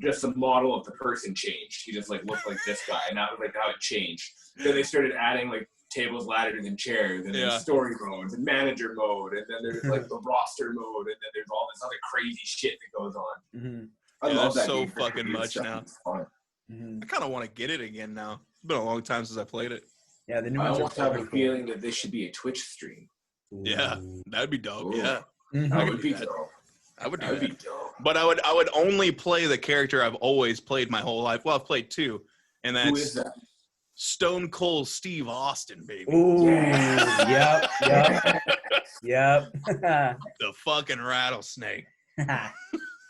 just the model of the person changed. He just like looked like this guy, and that was like how it changed. Then they started adding like tables, ladders, and chairs, and then story modes and manager mode, and then there's like the roster mode, and then there's all this other crazy shit that goes on. Mm-hmm. I love that so game. fucking much now. I kind of want to get it again now. It's been a long time since I played it. Yeah, the new I ones almost are have a cool. feeling that this should be a Twitch stream. Yeah, that'd be dope. Ooh. Yeah. That would be dope. I would do That'd be that. dope. But I would only play the character I've always played my whole life. Well, I've played two, and Who is that's that? Stone Cold Steve Austin, baby. Ooh, Yeah. yep. The fucking rattlesnake.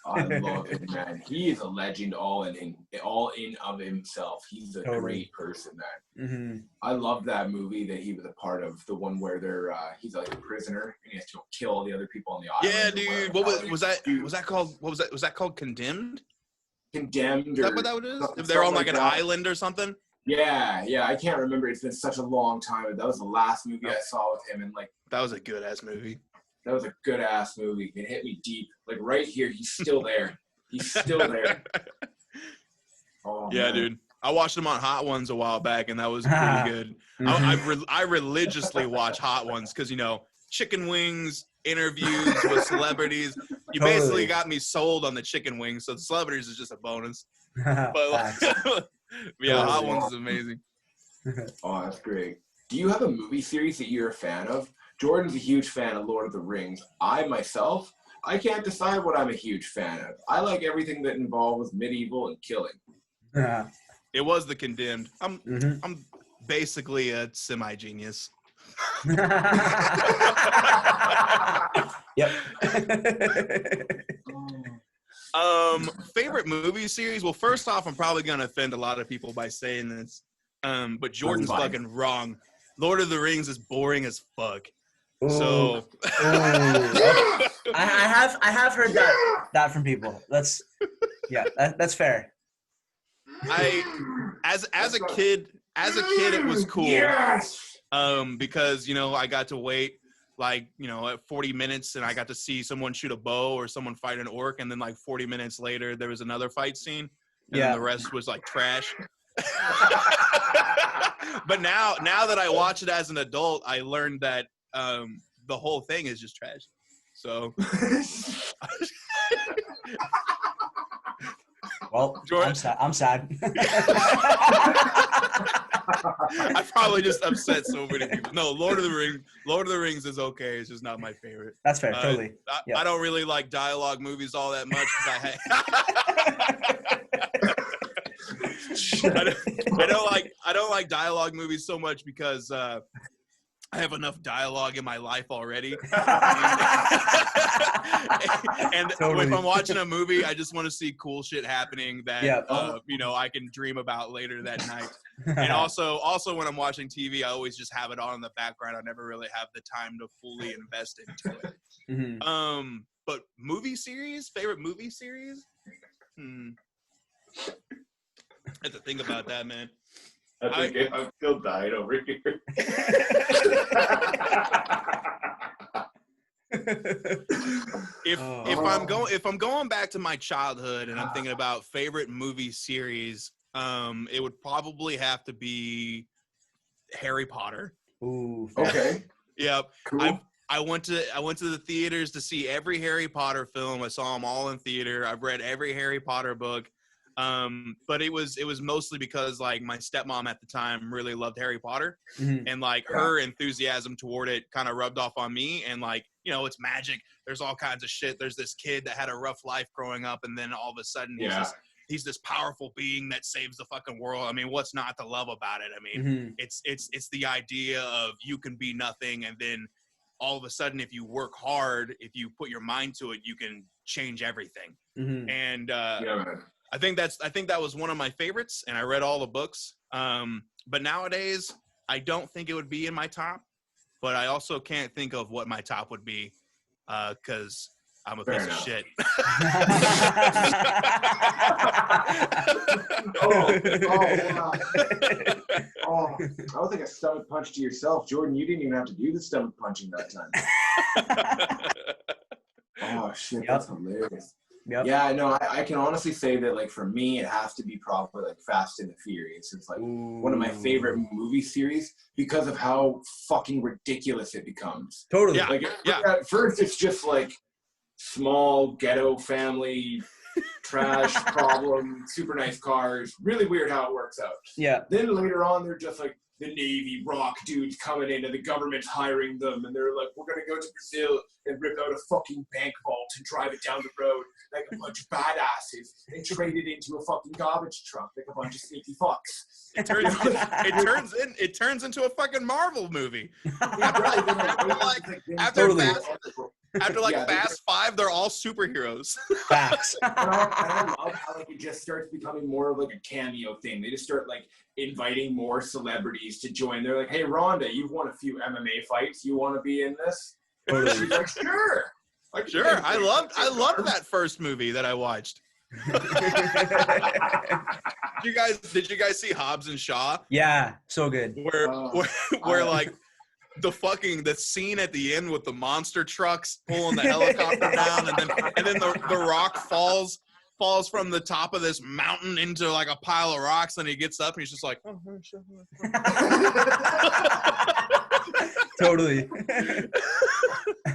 I love him, man. He is a legend all in of himself. He's a great person, man. Mm-hmm. I love that movie that he was a part of, the one where he's like a prisoner and he has to kill all the other people on the island. Yeah, dude. What was that? Was that called? What was that? Was that called Condemned? Condemned? Is that what that is? If they're on like an island or something. Yeah. I can't remember. It's been such a long time. That was the last movie I saw with him, and like that was a good ass movie. That was a good ass movie. It hit me deep. Like right here, he's still there. He's still there. Oh, yeah, man. dude. I watched him on Hot Ones a while back, and that was pretty good. I religiously watch Hot Ones because, you know, chicken wings, interviews with celebrities. You basically got me sold on the chicken wings, so the celebrities is just a bonus. But yeah, Hot Ones is amazing. Oh, that's great. Do you have a movie series that you're a fan of? Jordan's a huge fan of Lord of the Rings. I myself I can't decide what I'm a huge fan of. I like everything that involves medieval and killing. Yeah. It was The Condemned. Mhm. I'm basically a semi-genius. Yep. Favorite movie series? Well, first off, I'm probably gonna offend a lot of people by saying this. But Jordan's fine. fucking wrong. Lord of the Rings is boring as fuck. Ooh. So Ooh. I have heard that from people. That's fair. As a kid it was cool. Yes. Because I got to wait like at 40 minutes and I got to see someone shoot a bow or someone fight an orc, and then like 40 minutes later there was another fight scene, and then the rest was like trash. But now that I watch it as an adult, I learned that the whole thing is just trash. So Well, Jordan, I'm sad. I probably just upset so many people. No, Lord of the Rings is okay. It's just not my favorite. That's fair, totally. I don't really like dialogue movies all that much. I don't like dialogue movies so much because I have enough dialogue in my life already. And Totally. if I'm watching a movie, I just want to see cool shit happening that I can dream about later that night. And also when I'm watching TV, I always just have it on in the background. I never really have the time to fully invest into it. Mm-hmm. But favorite movie series? I have to think about that, man. I'm still dying over here. If I'm going back to my childhood and I'm thinking about favorite movie series, it would probably have to be Harry Potter. Ooh. Okay. Yep. Cool. I went to the theaters to see every Harry Potter film. I saw them all in theater. I've read every Harry Potter book. But it was mostly because like my stepmom at the time really loved Harry Potter, and like her enthusiasm toward it kind of rubbed off on me. And like, it's magic. There's all kinds of shit. There's this kid that had a rough life growing up, and then all of a sudden he's this powerful being that saves the fucking world. I mean, what's not to love about it? I mean, it's the idea of you can be nothing, and then all of a sudden, if you work hard, if you put your mind to it, you can change everything. And I think that was one of my favorites, and I read all the books. But nowadays, I don't think it would be in my top, but I also can't think of what my top would be because I'm a piece of shit. Wow. Oh, that was like a stomach punch to yourself. Jordan, you didn't even have to do the stomach punching that time. Oh, shit, that's hilarious. Yep. Yeah, no, I can honestly say that, like, for me, it has to be probably, like, Fast and the Furious. It's, like, one of my favorite movie series because of how fucking ridiculous it becomes. Totally. Yeah. Like, at first, it's just, like, small ghetto family, trash problem, super nice cars. Really weird how it works out. Yeah. Then later on, they're just, like, the Navy rock dudes coming in and the government's hiring them, and they're like, we're going to go to Brazil and rip out a fucking bank vault and drive it down the road like a bunch of badasses and trade it into a fucking garbage truck like a bunch of sneaky fucks. It turns into a fucking Marvel movie. After Fast 5, they're all superheroes. Facts. And I love how like it just starts becoming more of like a cameo thing. They just start like inviting more celebrities to join. They're like, hey, Rhonda, you've won a few MMA fights. You want to be in this? Totally. She's like, sure. Like, Sure. I loved that first movie that I watched. Did you guys see Hobbs and Shaw? Yeah, so good. Where like the scene at the end with the monster trucks pulling the helicopter down, and then the rock falls from the top of this mountain into like a pile of rocks, and he gets up and he's just like, oh, sure. Totally.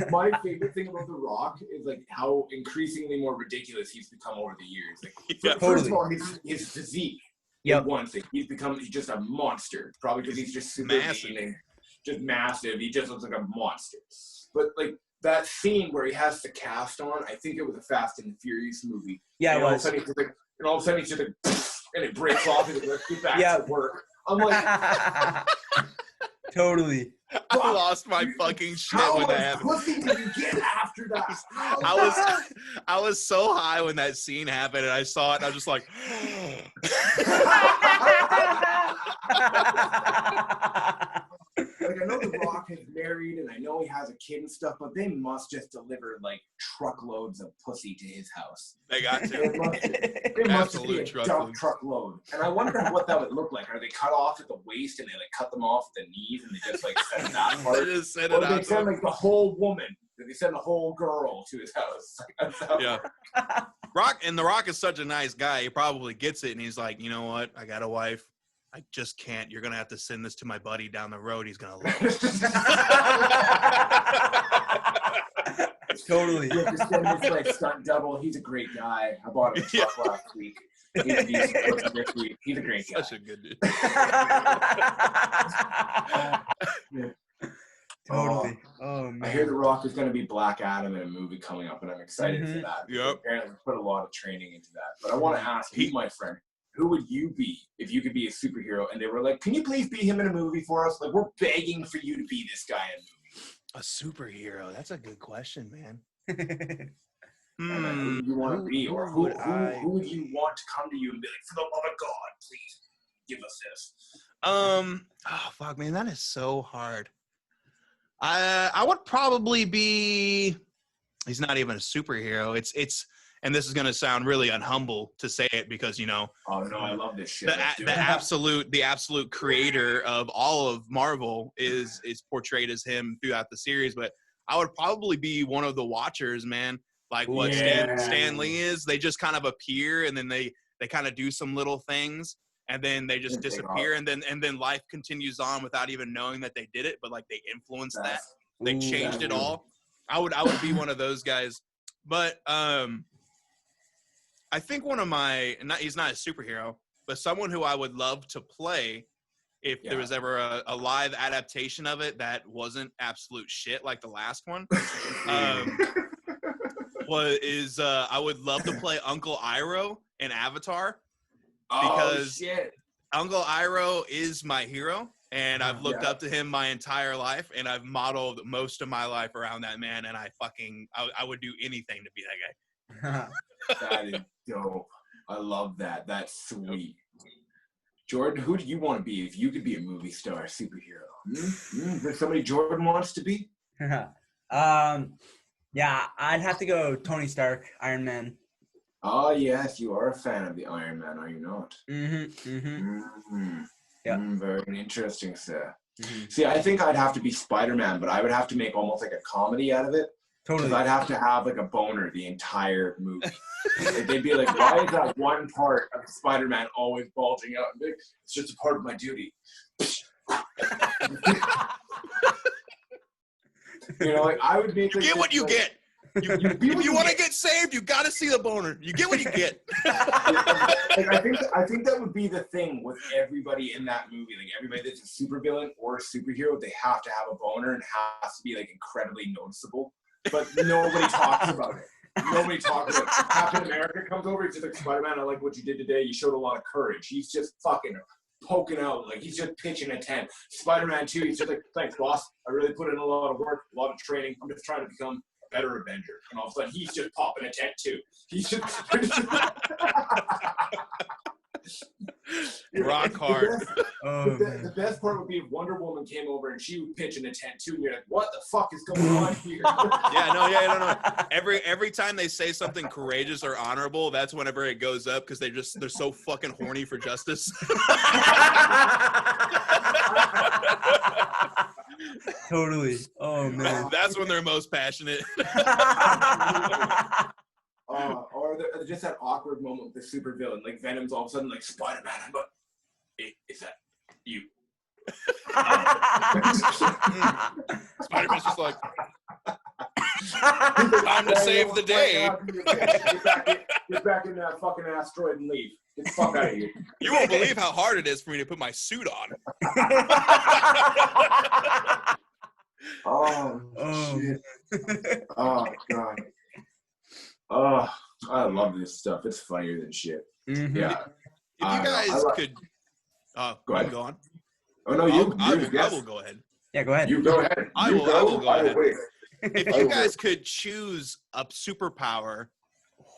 My favorite thing about The Rock is like how increasingly more ridiculous he's become over the years. Like, first of all, his physique. Yep. One thing, he's just a monster. Probably because he's just super massive. lean and just massive. He just looks like a monster. But like that scene where he has the cast on, I think it was a Fast and the Furious movie. Yeah, and it all was. Of a sudden and all of a sudden he's just like, and it breaks off and he's like, get back Yeah. to work. I'm like, Totally. I lost my fucking shit how when much that happened. pussy did you get after that? I was so high when that scene happened, and I saw it, and I was just like, Like, I know The Rock is married and I know he has a kid and stuff, but they must just deliver like truckloads of pussy to his house. they got to. They must just be a Absolute dump truckload. And I wonder what that would look like. Are they cut off at the waist and they like cut them off at the knees and they just like send that part? They just send Or it they out. send like the whole woman. They send the whole girl to his house. Yeah. The Rock is such a nice guy. He probably gets it, and he's like, you know what? I got a wife. I just can't. You're gonna have to send this to my buddy down the road. He's gonna love it. Totally. You have to send this like stunt double. He's a great guy. I bought him a truck last week. He's a great guy. Such a good dude. Totally. Oh man. I hear The Rock is going to be Black Adam in a movie coming up, and I'm excited for that. Yep. Apparently, put a lot of training into that. But I want to ask you, my friend, who would you be if you could be a superhero? And they were like, "Can you please be him in a movie for us? Like, we're begging for you to be this guy in a movie." A superhero? That's a good question, man. Who do you want to be, or who would you want to come to you and be like, "For the love of God, please give us this"? Oh fuck, man, that is so hard. I would probably be. He's not even a superhero. It's, and this is gonna sound really unhumble to say it because you know. Oh no, I love this shit. The absolute creator of all of Marvel is portrayed as him throughout the series. But I would probably be one of the Watchers, man. Like what Stan Lee is. They just kind of appear and then they kind of do some little things. And then they just disappear, and then life continues on without even knowing that they did it. But like they influenced that, they changed it all. I would be one of those guys. But I think one of he's not a superhero, but someone who I would love to play if there was ever a live adaptation of it that wasn't absolute shit like the last one. I would love to play Uncle Iroh in Avatar. Because Uncle Iroh is my hero, and I've looked up to him my entire life, and I've modeled most of my life around that man, and I would do anything to be that guy. That is dope. I love that. That's sweet. Jordan, who do you want to be if you could be a movie star, superhero? Is there somebody Jordan wants to be? Yeah, I'd have to go Tony Stark, Iron Man. Oh, yes, you are a fan of the Iron Man, are you not? Yeah. Very interesting, sir. See, I think I'd have to be Spider-Man, but I would have to make almost like a comedy out of it. Totally. Because I'd have to have like a boner the entire movie. They'd be like, why is that one part of Spider-Man always bulging out? And like, it's just a part of my duty. You know, like I would make you like, get what you get. If you want to get saved, you got to see the boner. You get what you get. Like, I think that would be the thing with everybody in that movie. Like everybody that's a supervillain or a superhero, they have to have a boner and has to be like incredibly noticeable. But nobody talks about it. Nobody talks about it. Captain America comes over, he's just like, Spider-Man, I like what you did today. You showed a lot of courage. He's just fucking poking out, like he's just pitching a tent. Spider-Man 2, he's just like, thanks, boss. I really put in a lot of work, a lot of training. I'm just trying to become a better Avenger. And all of a sudden, he's just popping a tent too. He's just rock hard. The best part would be if Wonder Woman came over and she would pitch in a tent too, and you're like, what the fuck is going on here? No. Every time they say something courageous or honorable, that's whenever it goes up because they're so fucking horny for justice. Totally. Oh man. That's when they're most passionate. Or just that awkward moment with the supervillain, like Venom's all of a sudden like Spider-Man. I'm like, hey, is that you? Spider-Man's just like, time to save the day. Get back in that fucking asteroid and leave. Get the fuck out of here. You won't believe how hard it is for me to put my suit on. Oh shit. Oh God. Oh, I love this stuff. It's funnier than shit. Mm-hmm. Yeah. If you guys could, Go ahead. go on. Oh no, I will go ahead. Yeah, go ahead. You go ahead. I will go ahead. Wait. If you guys could choose a superpower,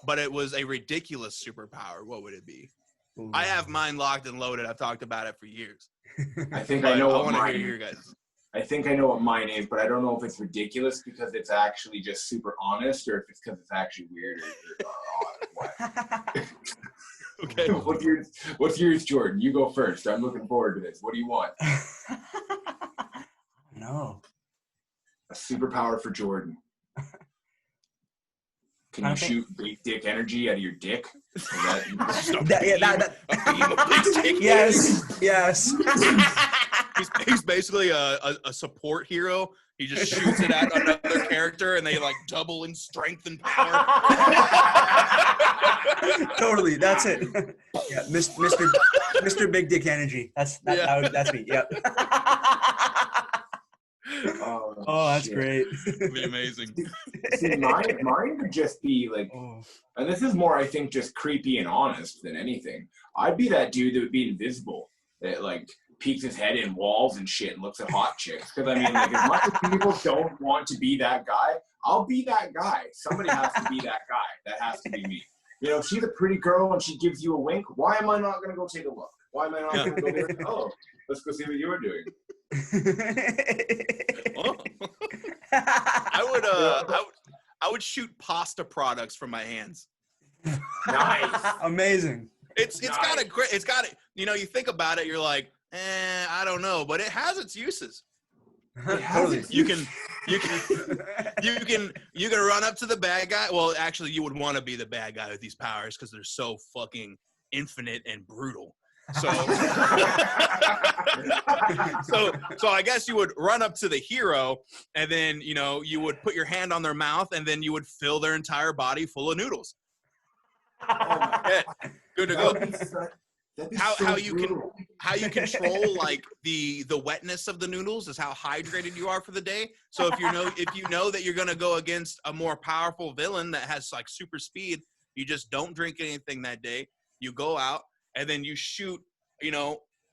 but it was a ridiculous superpower, what would it be? Ooh. I have mine locked and loaded. I've talked about it for years. I think I know I what want to mine hear your is. guys. I think I know what mine is, but I don't know if it's ridiculous because it's actually just super honest, or if it's because it's actually weird or what. Okay. What's yours, Jordan? You go first. I'm looking forward to this. What do you want? No. A superpower for Jordan. Can you shoot big dick energy out of your dick? Yes. He's basically a support hero. He just shoots it at another character, and they like double in strength and power. Totally, that's it. Yeah, Mr. Big Dick Energy. That's me. Yep. Oh, that's shit. great. It'd be amazing. See, mine would just be like, and this is more, I think, just creepy and honest than anything. I'd be that dude that would be invisible, that like peeks his head in walls and shit and looks at hot chicks. Because I mean, like, as much as people don't want to be that guy, I'll be that guy. Somebody has to be that guy. That has to be me. You know, if she's a pretty girl and she gives you a wink, why am I not going to go take a look? Why am I not going to go there? Oh, let's go see what you're doing. I would shoot pasta products from my hands. Nice. Amazing. It's got it. You know, you think about it, you're like, I don't know, but it has its uses. Totally. You can run up to the bad guy. Well, actually, you would want to be the bad guy with these powers because they're so fucking infinite and brutal. So, so I guess you would run up to the hero, and then you would put your hand on their mouth, and then you would fill their entire body full of noodles. Yeah, good to go. How you control like the wetness of the noodles is how hydrated you are for the day. So if you know that you're gonna go against a more powerful villain that has like super speed, you just don't drink anything that day. You go out and then you shoot,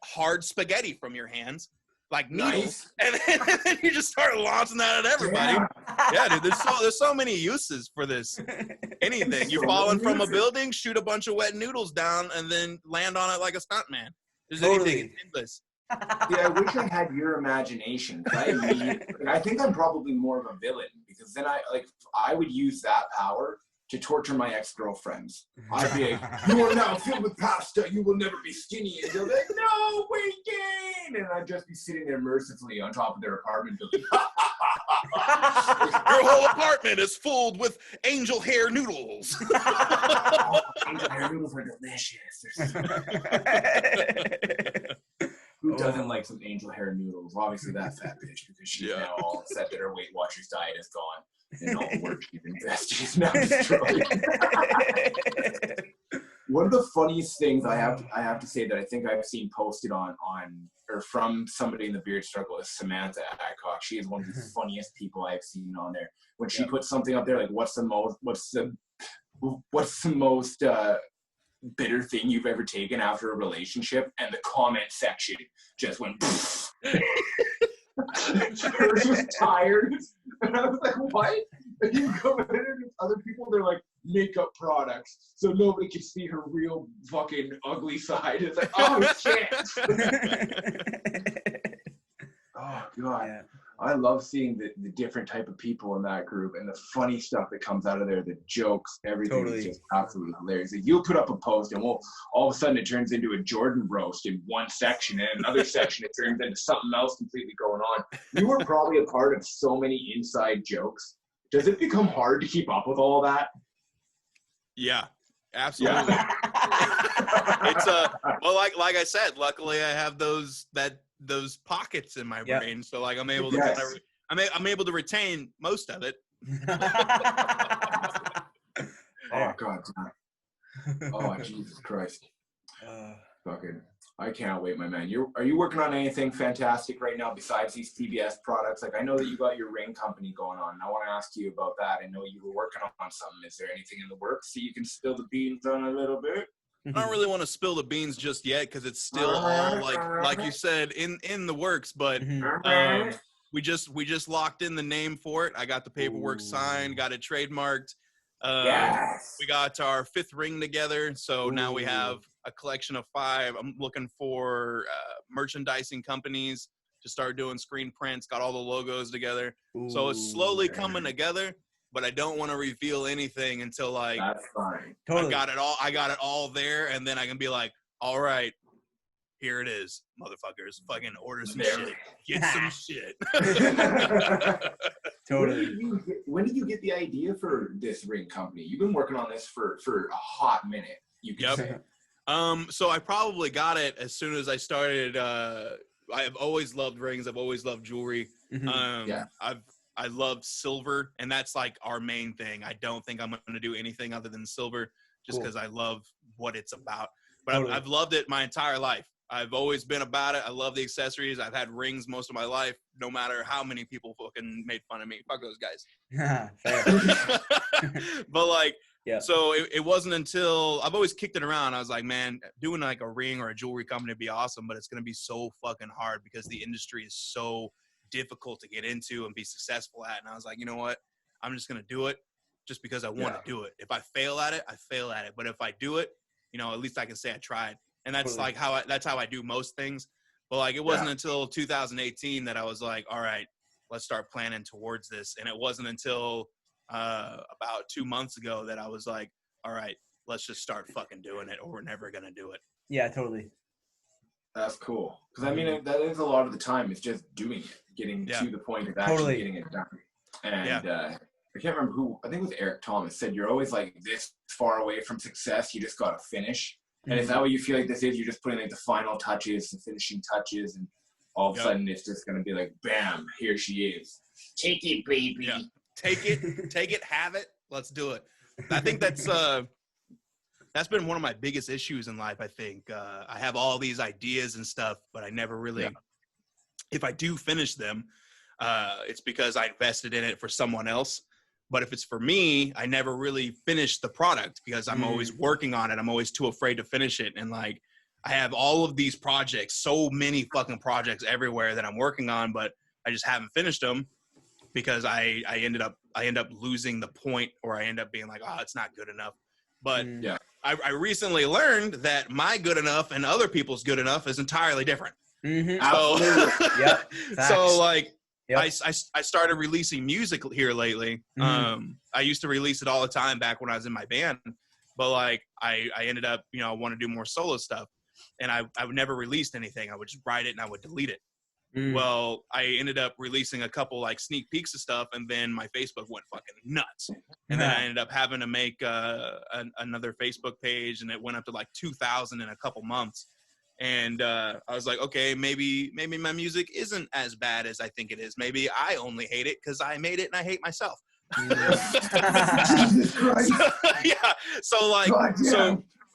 hard spaghetti from your hands, like needles, and then you just start launching that at everybody. Yeah, dude, there's so many uses for this. Anything. You're falling from a building, shoot a bunch of wet noodles down, and then land on it like a stuntman. There's anything in this. Yeah, I wish I had your imagination. I think I'm probably more of a villain because then I would use that power to torture my ex-girlfriends. I'd be like, you are now filled with pasta, you will never be skinny. And they're like, no, we gain! And I'd just be sitting there mercifully on top of their apartment building. Your whole apartment is filled with angel hair noodles. Angel hair noodles are delicious. Who doesn't like some angel hair noodles? Obviously that fat bitch, because she's now all upset that her Weight Watchers diet is gone. And all the work she's invested is now destroyed. One of the funniest things I have to say that I think I've seen posted on or from somebody in the beard struggle is Samantha Adcock. She is one of the funniest people I've seen on there. When she puts something up there like what's the most bitter thing you've ever taken after a relationship, and the comment section just went hers was tired. And I was like, what? And you go in with other people, they're like, makeup products, so nobody can see her real fucking ugly side. It's like, oh shit. Oh god. Yeah. I love seeing the different type of people in that group and the funny stuff that comes out of there, the jokes, everything is just absolutely hilarious. Like, you'll put up a post and all of a sudden it turns into a Jordan roast in one section, and another section it turns into something else completely going on. You were probably a part of so many inside jokes. Does it become hard to keep up with all that? Yeah, absolutely. Yeah. It's well, like I said, luckily I have those pockets in my brain, so like I'm able to I'm able to retain most of it. Oh god, oh Jesus Christ, fucking. I can't wait, my man. Are you working on anything fantastic right now besides these TBS products? Like, I know that you got your ring company going on, and I want to ask you about that. I know you were working on something. Is there anything in the works that you can spill the beans on a little bit? I don't really want to spill the beans just yet because it's still all like you said in the works. But we just locked in the name for it. I got the paperwork signed, got it trademarked. Yes. We got our 5th ring together, so now we have a collection of 5. I'm looking for merchandising companies to start doing screen prints. Got all the logos together, so it's slowly coming together. But I don't want to reveal anything until like that's fine. Totally. I got it all there, and then I can be like, all right, here it is, motherfuckers. Fucking order some shit. Get some shit. Totally. When did you get the idea for this ring company? You've been working on this for a hot minute, you can say. So I probably got it as soon as I started. I've always loved rings. I've always loved jewelry. I love silver, and that's like our main thing. I don't think I'm going to do anything other than silver just because I love what it's about. But I've loved it my entire life. I've always been about it. I love the accessories. I've had rings most of my life, no matter how many people fucking made fun of me. Fuck those guys. But like, so it wasn't until I've always kicked it around. I was like, man, doing like a ring or a jewelry company would be awesome, but it's going to be so fucking hard because the industry is so difficult to get into and be successful at. And I was like, you know what? I'm just going to do it just because I want to do it. If I fail at it, I fail at it. But if I do it, you know, at least I can say I tried. And that's like that's how I do most things. But like, it wasn't until 2018 that I was like, all right, let's start planning towards this. And it wasn't until about 2 months ago that I was like, all right, let's just start fucking doing it or we're never going to do it. Yeah, totally. That's cool. Because I mean, that is a lot of the time. It's just doing it, getting to the point of actually getting it done. And I can't remember who, I think it was Eric Thomas, said you're always like this far away from success. You just got to finish. And is that what you feel like this is? You're just putting like the final touches, the finishing touches, and all of a sudden it's just going to be like, bam, here she is. Take it, baby. Yeah. Take it, have it. Let's do it. I think that's been one of my biggest issues in life. I think I have all these ideas and stuff, but I never really, if I do finish them, it's because I invested in it for someone else. But if it's for me, I never really finish the product because I'm always working on it. I'm always too afraid to finish it. And like, I have all of these projects, so many fucking projects everywhere that I'm working on, but I just haven't finished them because I end up losing the point, or I end up being like, oh, it's not good enough. But I recently learned that my good enough and other people's good enough is entirely different. So like, I started releasing music here lately. I used to release it all the time back when I was in my band, but like I ended up, you know, I want to do more solo stuff, and I would never released anything. I would just write it and I would delete it. Well, I ended up releasing a couple like sneak peeks of stuff, and then my Facebook went fucking nuts. And then I ended up having to make another Facebook page, and it went up to like 2,000 in a couple months. And I was like, okay, maybe my music isn't as bad as I think it is. Maybe I only hate it because I made it and I hate myself. Jesus Christ. So like,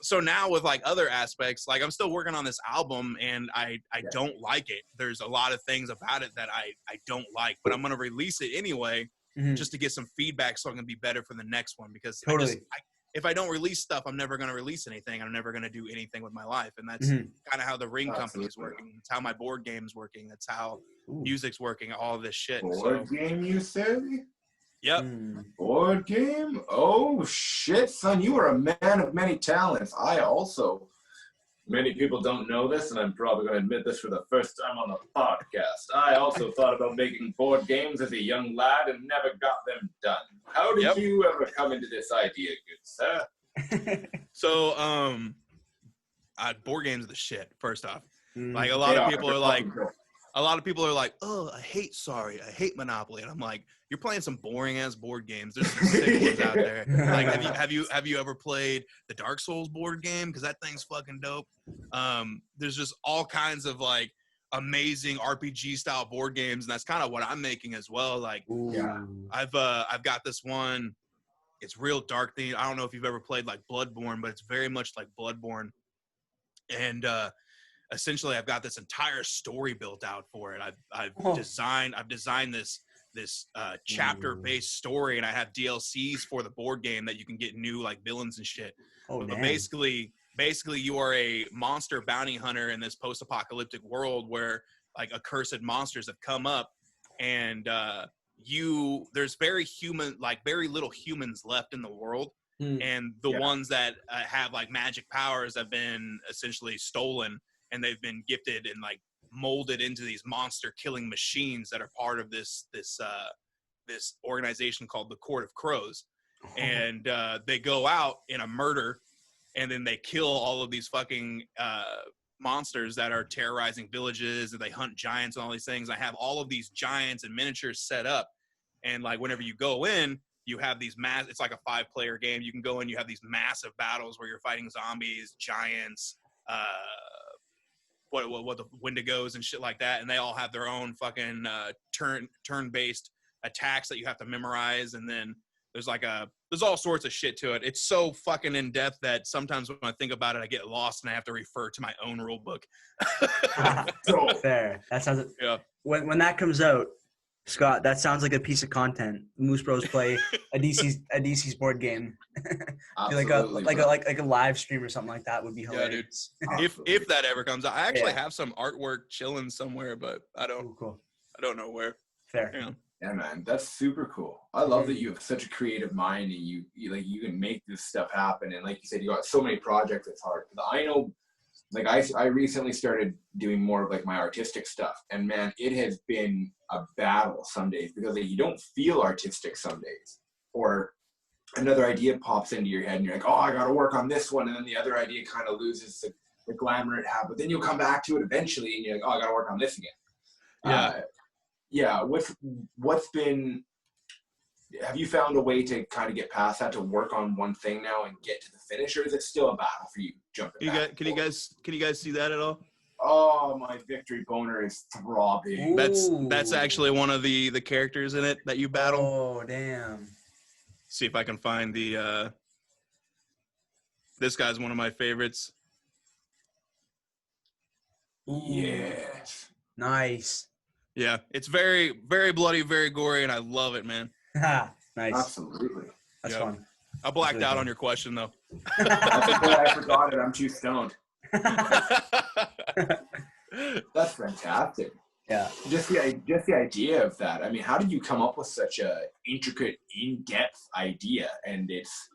so now with like other aspects, like I'm still working on this album and I don't like it. There's a lot of things about it that I don't like, but I'm going to release it anyway, just to get some feedback so I can be better for the next one. Because if I don't release stuff, I'm never going to release anything. I'm never going to do anything with my life. And that's kind of how the ring company is working. It's how my board game's working. That's how music's working, all of this shit. Board game, you say? Yep. Board game? Oh, shit, son. You are a man of many talents. Many people don't know this, and I'm probably going to admit this for the first time on the podcast. I also thought about making board games as a young lad and never got them done. How did you ever come into this idea, good sir? So, board games are the shit, first off. Like, a lot of people are like, oh, I hate Monopoly. And I'm like, you're playing some boring ass board games. There's some sick ones out there. Like, have you ever played the Dark Souls board game? Because that thing's fucking dope. There's just all kinds of like amazing RPG style board games, and that's kind of what I'm making as well. Like, I've got this one. It's real dark theme. I don't know if you've ever played like Bloodborne, but it's very much like Bloodborne. And essentially I've got this entire story built out for it. I've designed this chapter-based story, and I have DLCs for the board game that you can get new like villains and shit. Oh, But damn. basically you are a monster bounty hunter in this post-apocalyptic world where like accursed monsters have come up, and there's very little humans left in the world. And the ones that have like magic powers have been essentially stolen, and they've been gifted and like molded into these monster killing machines that are part of this organization called the Court of Crows. And they go out in a murder, and then they kill all of these fucking monsters that are terrorizing villages, and they hunt giants and all these things. I have all of these giants and miniatures set up, and like whenever you go in, you have these it's like a 5-player game. You can go in, you have these massive battles where you're fighting zombies, giants, what the Wendigos and shit like that, and they all have their own fucking turn-based attacks that you have to memorize. And then there's all sorts of shit to it. It's so fucking in depth that sometimes when I think about it, I get lost and I have to refer to my own rule book. So fair. That sounds. Yeah. When that comes out, Scott, that sounds like a piece of content. Moose Bros play Adisi's board game. like a live stream or something like that would be hilarious. Yeah, dude. If that ever comes out, I actually have some artwork chilling somewhere, but I don't know where. Fair. Yeah. Yeah, man, that's super cool. I love that you have such a creative mind, and you can make this stuff happen. And like you said, you got so many projects. It's hard. I know, like I recently started doing more of like my artistic stuff, and man, it has been a battle some days because you don't feel artistic some days, or another idea pops into your head, and you're like, oh, I got to work on this one, and then the other idea kind of loses the glamour it had. But then you'll come back to it eventually, and you're like, oh, I got to work on this again. Yeah. Yeah, what's been, have you found a way to kind of get past that, to work on one thing now and get to the finish, or is it still a battle for you jumping back? Can you guys see that at all? Oh, my victory boner is throbbing. Ooh. That's actually one of the characters in it that you battle. Oh, damn. See if I can find the this guy's one of my favorites. Ooh. Yes. Nice. Yeah, it's very, very bloody, very gory, and I love it, man. Nice. Absolutely. That's Yep. fun. I blacked out on your question, though. That's okay, I forgot it. I'm too stoned. That's fantastic. Yeah. Just the idea of that. I mean, how did you come up with such a intricate, in-depth idea? And it's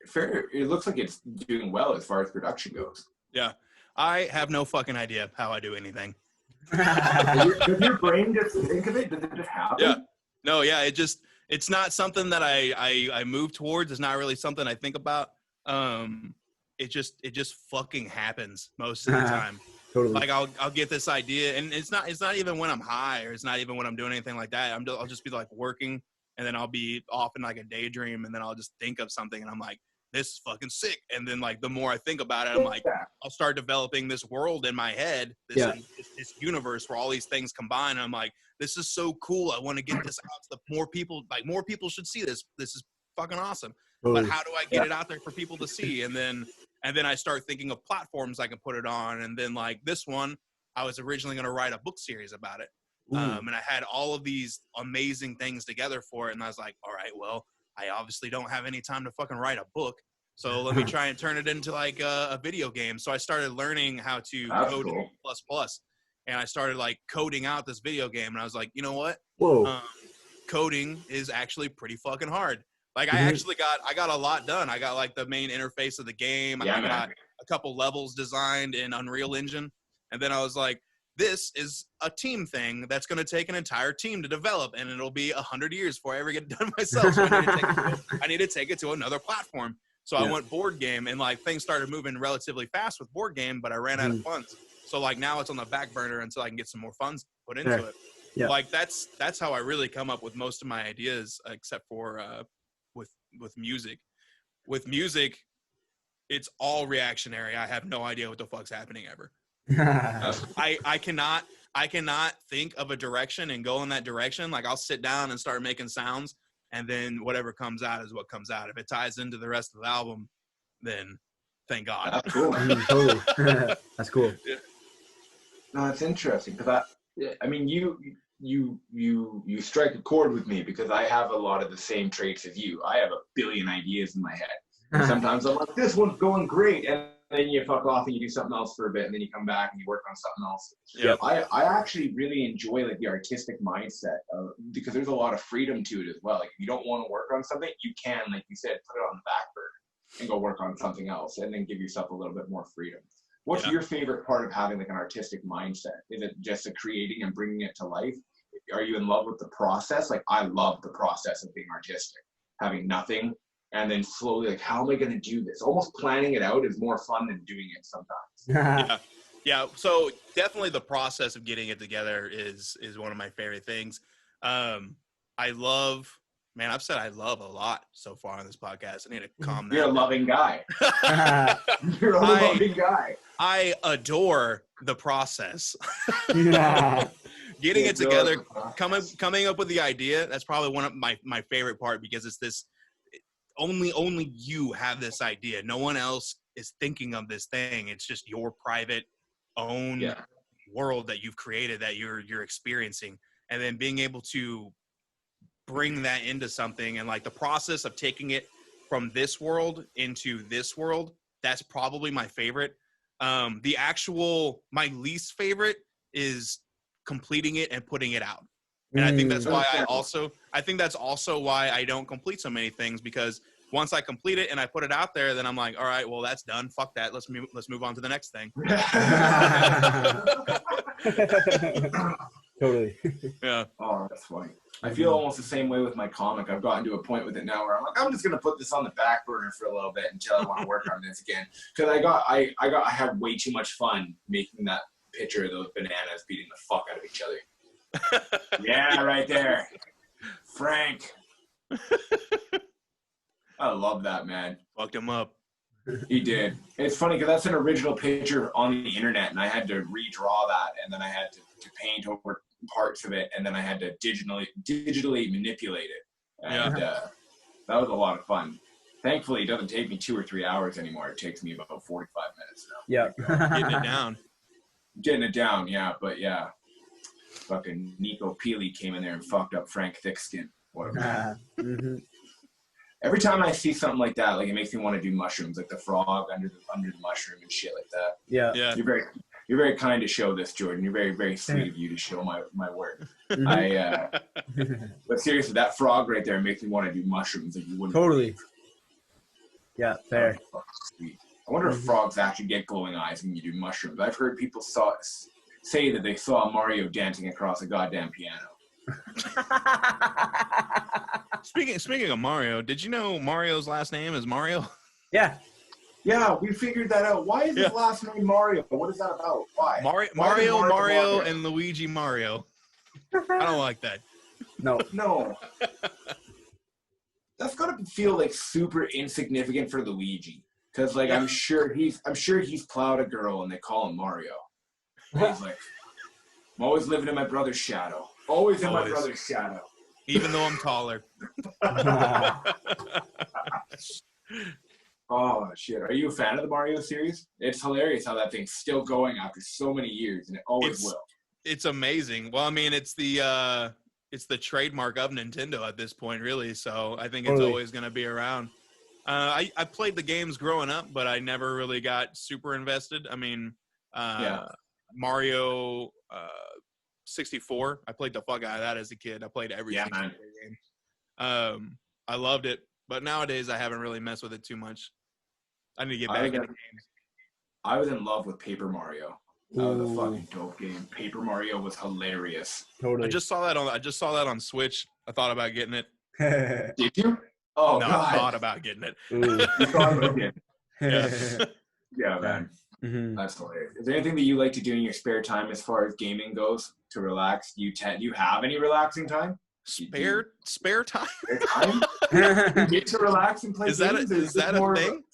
fair. It looks like it's doing well as far as production goes. Yeah, I have no fucking idea how I do anything. Does your brain just think of it? Does it just happen? Yeah. No, yeah, it's not something that I move towards. It's not really something I think about. It just fucking happens most of the time. Totally. Like I'll get this idea, and it's not even when I'm high, or it's not even when I'm doing anything like that. I'll just be like working, and then I'll be off in like a daydream, and then I'll just think of something, and I'm like, this is fucking sick. And then like the more I think about it, I'm like, I'll start developing this world in my head, this universe where all these things combine. And I'm like, this is so cool. I want to get this out to the more people. Like more people should see this. This is fucking awesome. But how do I get it out there for people to see? And then I start thinking of platforms I can put it on. And then like this one, I was originally going to write a book series about it. And I had all of these amazing things together for it. And I was like, all right, well, I obviously don't have any time to fucking write a book. So let me try and turn it into like a video game. So I started learning how to code in C++. And I started like coding out this video game. And I was like, you know what? Coding is actually pretty fucking hard. Like I got a lot done. I got like the main interface of the game. I got a couple levels designed in Unreal Engine. And then I was like, this is a team thing that's going to take an entire team to develop, and it'll be 100 years before I ever get it done myself. So I need to take it to another platform. So I went board game, and like things started moving relatively fast with board game, but I ran out of funds. So like now it's on the back burner until I can get some more funds put into it. Yeah. Like that's how I really come up with most of my ideas, except for with music. With music, it's all reactionary. I have no idea what the fuck's happening ever. I cannot think of a direction and go in that direction. Like I'll sit down and start making sounds, and then whatever comes out is what comes out. If it ties into the rest of the album, then Thank God. That's cool. Totally. That's cool. Yeah. No, it's interesting because I mean, you strike a chord with me because I have a lot of the same traits as you. I have a billion ideas in my head. And sometimes I'm like, this one's going great, and then you fuck off and you do something else for a bit, and then you come back and you work on something else. Yep. I actually really enjoy like the artistic mindset because there's a lot of freedom to it as well. Like if you don't want to work on something, you can, like you said, put it on the back burner and go work on something else, and then give yourself a little bit more freedom. What's your favorite part of having like an artistic mindset? Is it just the creating and bringing it to life? Are you in love with the process? Like I love the process of being artistic, having nothing. And then slowly, like, how am I going to do this? Almost planning it out is more fun than doing it sometimes. Yeah. So definitely the process of getting it together is one of my favorite things. I love, man, I've said I love a lot so far on this podcast. I need to calm down. You're a loving guy. You're a loving guy. I adore the process. Getting it together, coming up with the idea, that's probably one of my favorite part because it's this, only you have this idea. No one else is thinking of this thing. It's just your private own world that you've created that you're experiencing. And then being able to bring that into something and like the process of taking it from this world into this world, that's probably my favorite. My least favorite is completing it and putting it out. And I think that's why I think that's also why I don't complete so many things, because once I complete it and I put it out there, then I'm like, all right, well, that's done. Fuck that. Let's move on to the next thing. Totally. Yeah. Oh, that's funny. I feel almost the same way with my comic. I've gotten to a point with it now where I'm like, I'm just gonna put this on the back burner for a little bit until I want to work on this again. Because I had way too much fun making that picture of those bananas beating the fuck out of each other. Yeah, right there. Frank. I love that, man. Fucked him up. He did. It's funny because that's an original picture on the internet, and I had to redraw that, and then I had to paint over parts of it, and then I had to digitally manipulate it. And that was a lot of fun. Thankfully, it doesn't take me 2 or 3 hours anymore. It takes me about 45 minutes now. Yeah. Getting it down. Yeah, but yeah. Fucking Nico Peely came in there and fucked up Frank Thickskin. What a man. Every time I see something like that, like it makes me want to do mushrooms, like the frog under the mushroom and shit like that. Yeah. You're very kind to show this, Jordan. You're very, very sweet of you to show my work. But seriously, that frog right there makes me want to do mushrooms like you wouldn't. Totally. Yeah, fair. Sweet. I wonder if frogs actually get glowing eyes when you do mushrooms. I've heard people say that they saw Mario dancing across a goddamn piano. Speaking of Mario, did you know Mario's last name is Mario? Yeah. Yeah, we figured that out. Why is his last name Mario? What is that about? Why? Mario, and Luigi Mario. I don't like that. No. That's gotta feel like super insignificant for Luigi, because like I'm sure he's plowed a girl and they call him Mario. And he's like, I'm always living in my brother's shadow. Always in my brother's shadow. Even though I'm taller. Oh shit! Are you a fan of the Mario series? It's hilarious how that thing's still going after so many years, and it always will. It's amazing. Well, I mean, it's the trademark of Nintendo at this point, really. So I think it's always going to be around. I played the games growing up, but I never really got super invested. I mean, Mario 64. I played the fuck out of that as a kid. I played every 64 game. I loved it, but nowadays I haven't really messed with it too much. I need to get back into games. I was in love with Paper Mario. That was a fucking dope game. Paper Mario was hilarious. Totally. I just saw that on Switch. I thought about getting it. Did you? Oh, no, God. I thought about getting it. You thought about getting it. Yeah, man. Mm-hmm. That's hilarious. Is there anything that you like to do in your spare time as far as gaming goes to relax? Do you have any relaxing time? Spare time? Spare time? You get to relax and play games? Is that a thing?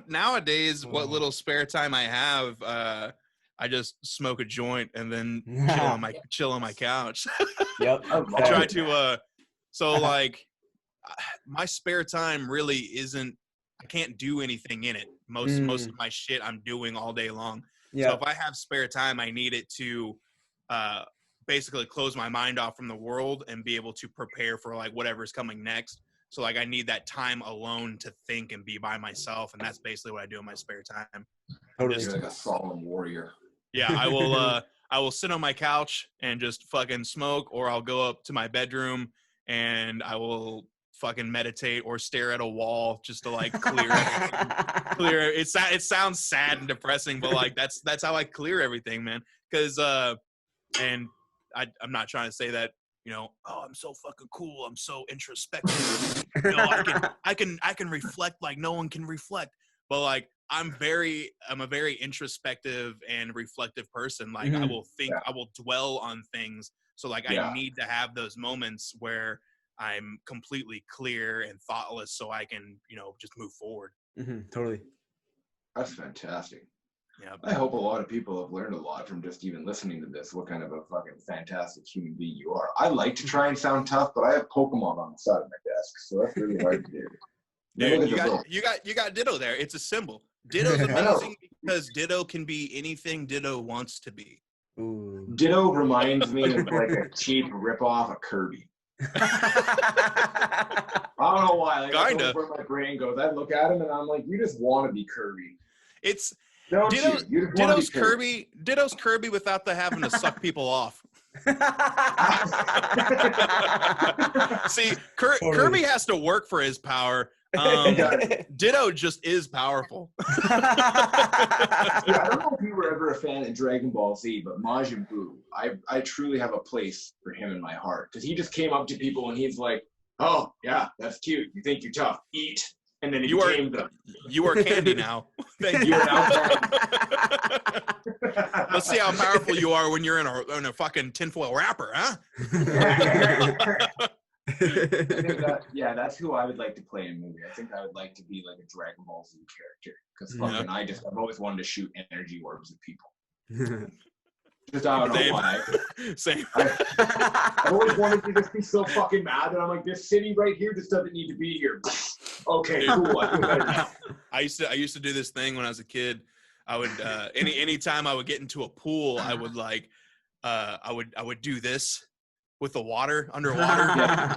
Nowadays, what little spare time I have, I just smoke a joint and then chill on my couch. Yep. I try to. So like, my spare time really isn't. I can't do anything in it. Most of my shit I'm doing all day long. Yeah. So if I have spare time, I need it to basically close my mind off from the world and be able to prepare for like whatever's coming next. So like I need that time alone to think and be by myself, and that's basically what I do in my spare time. Totally. You're like a solemn warrior. Yeah, I will sit on my couch and just fucking smoke, or I'll go up to my bedroom and I will fucking meditate or stare at a wall just to like clear it. It sounds sad and depressing, but like that's how I clear everything, man. Because and I'm not trying to say that, you know, oh, I'm so fucking cool, I'm so introspective, you know, I can reflect like no one can reflect, but like I'm a very introspective and reflective person. Like I will think, I will dwell on things. So like I need to have those moments where I'm completely clear and thoughtless so I can, you know, just move forward. Totally. That's fantastic. Yeah. I hope a lot of people have learned a lot from just even listening to this, what kind of a fucking fantastic human being you are. I like to try and sound tough, but I have Pokemon on the side of my desk, so that's really hard to do. Dude, you got Ditto there. It's a symbol. Ditto's amazing because Ditto can be anything Ditto wants to be. Ooh. Ditto reminds me of like a cheap ripoff of Kirby. I don't know why. Like, Kinda. Where my brain goes. I look at him and I'm like, you just want to be Kirby. It's Ditto's Kirby. Ditto's Kirby without the having to suck people off. See, Kirby has to work for his power. Ditto just is powerful. I don't know if you were ever a fan of Dragon Ball Z, but Majin Buu, I truly have a place for him in my heart, because he just came up to people and he's like, oh yeah, that's cute, you think you're tough, eat. And then you are candy now. Thank you. Let's see how powerful you are when you're in a fucking tinfoil wrapper, huh? That's who I would like to play in a movie. I think I would like to be like a Dragon Ball Z character, because I've always wanted to shoot energy orbs at people. Just I don't know why. Same. I always wanted to just be so fucking mad that I'm like, this city right here just doesn't need to be here. Okay, cool. I feel better now. I used to do this thing when I was a kid. I would anytime I would get into a pool, I would like I would do this with the water underwater,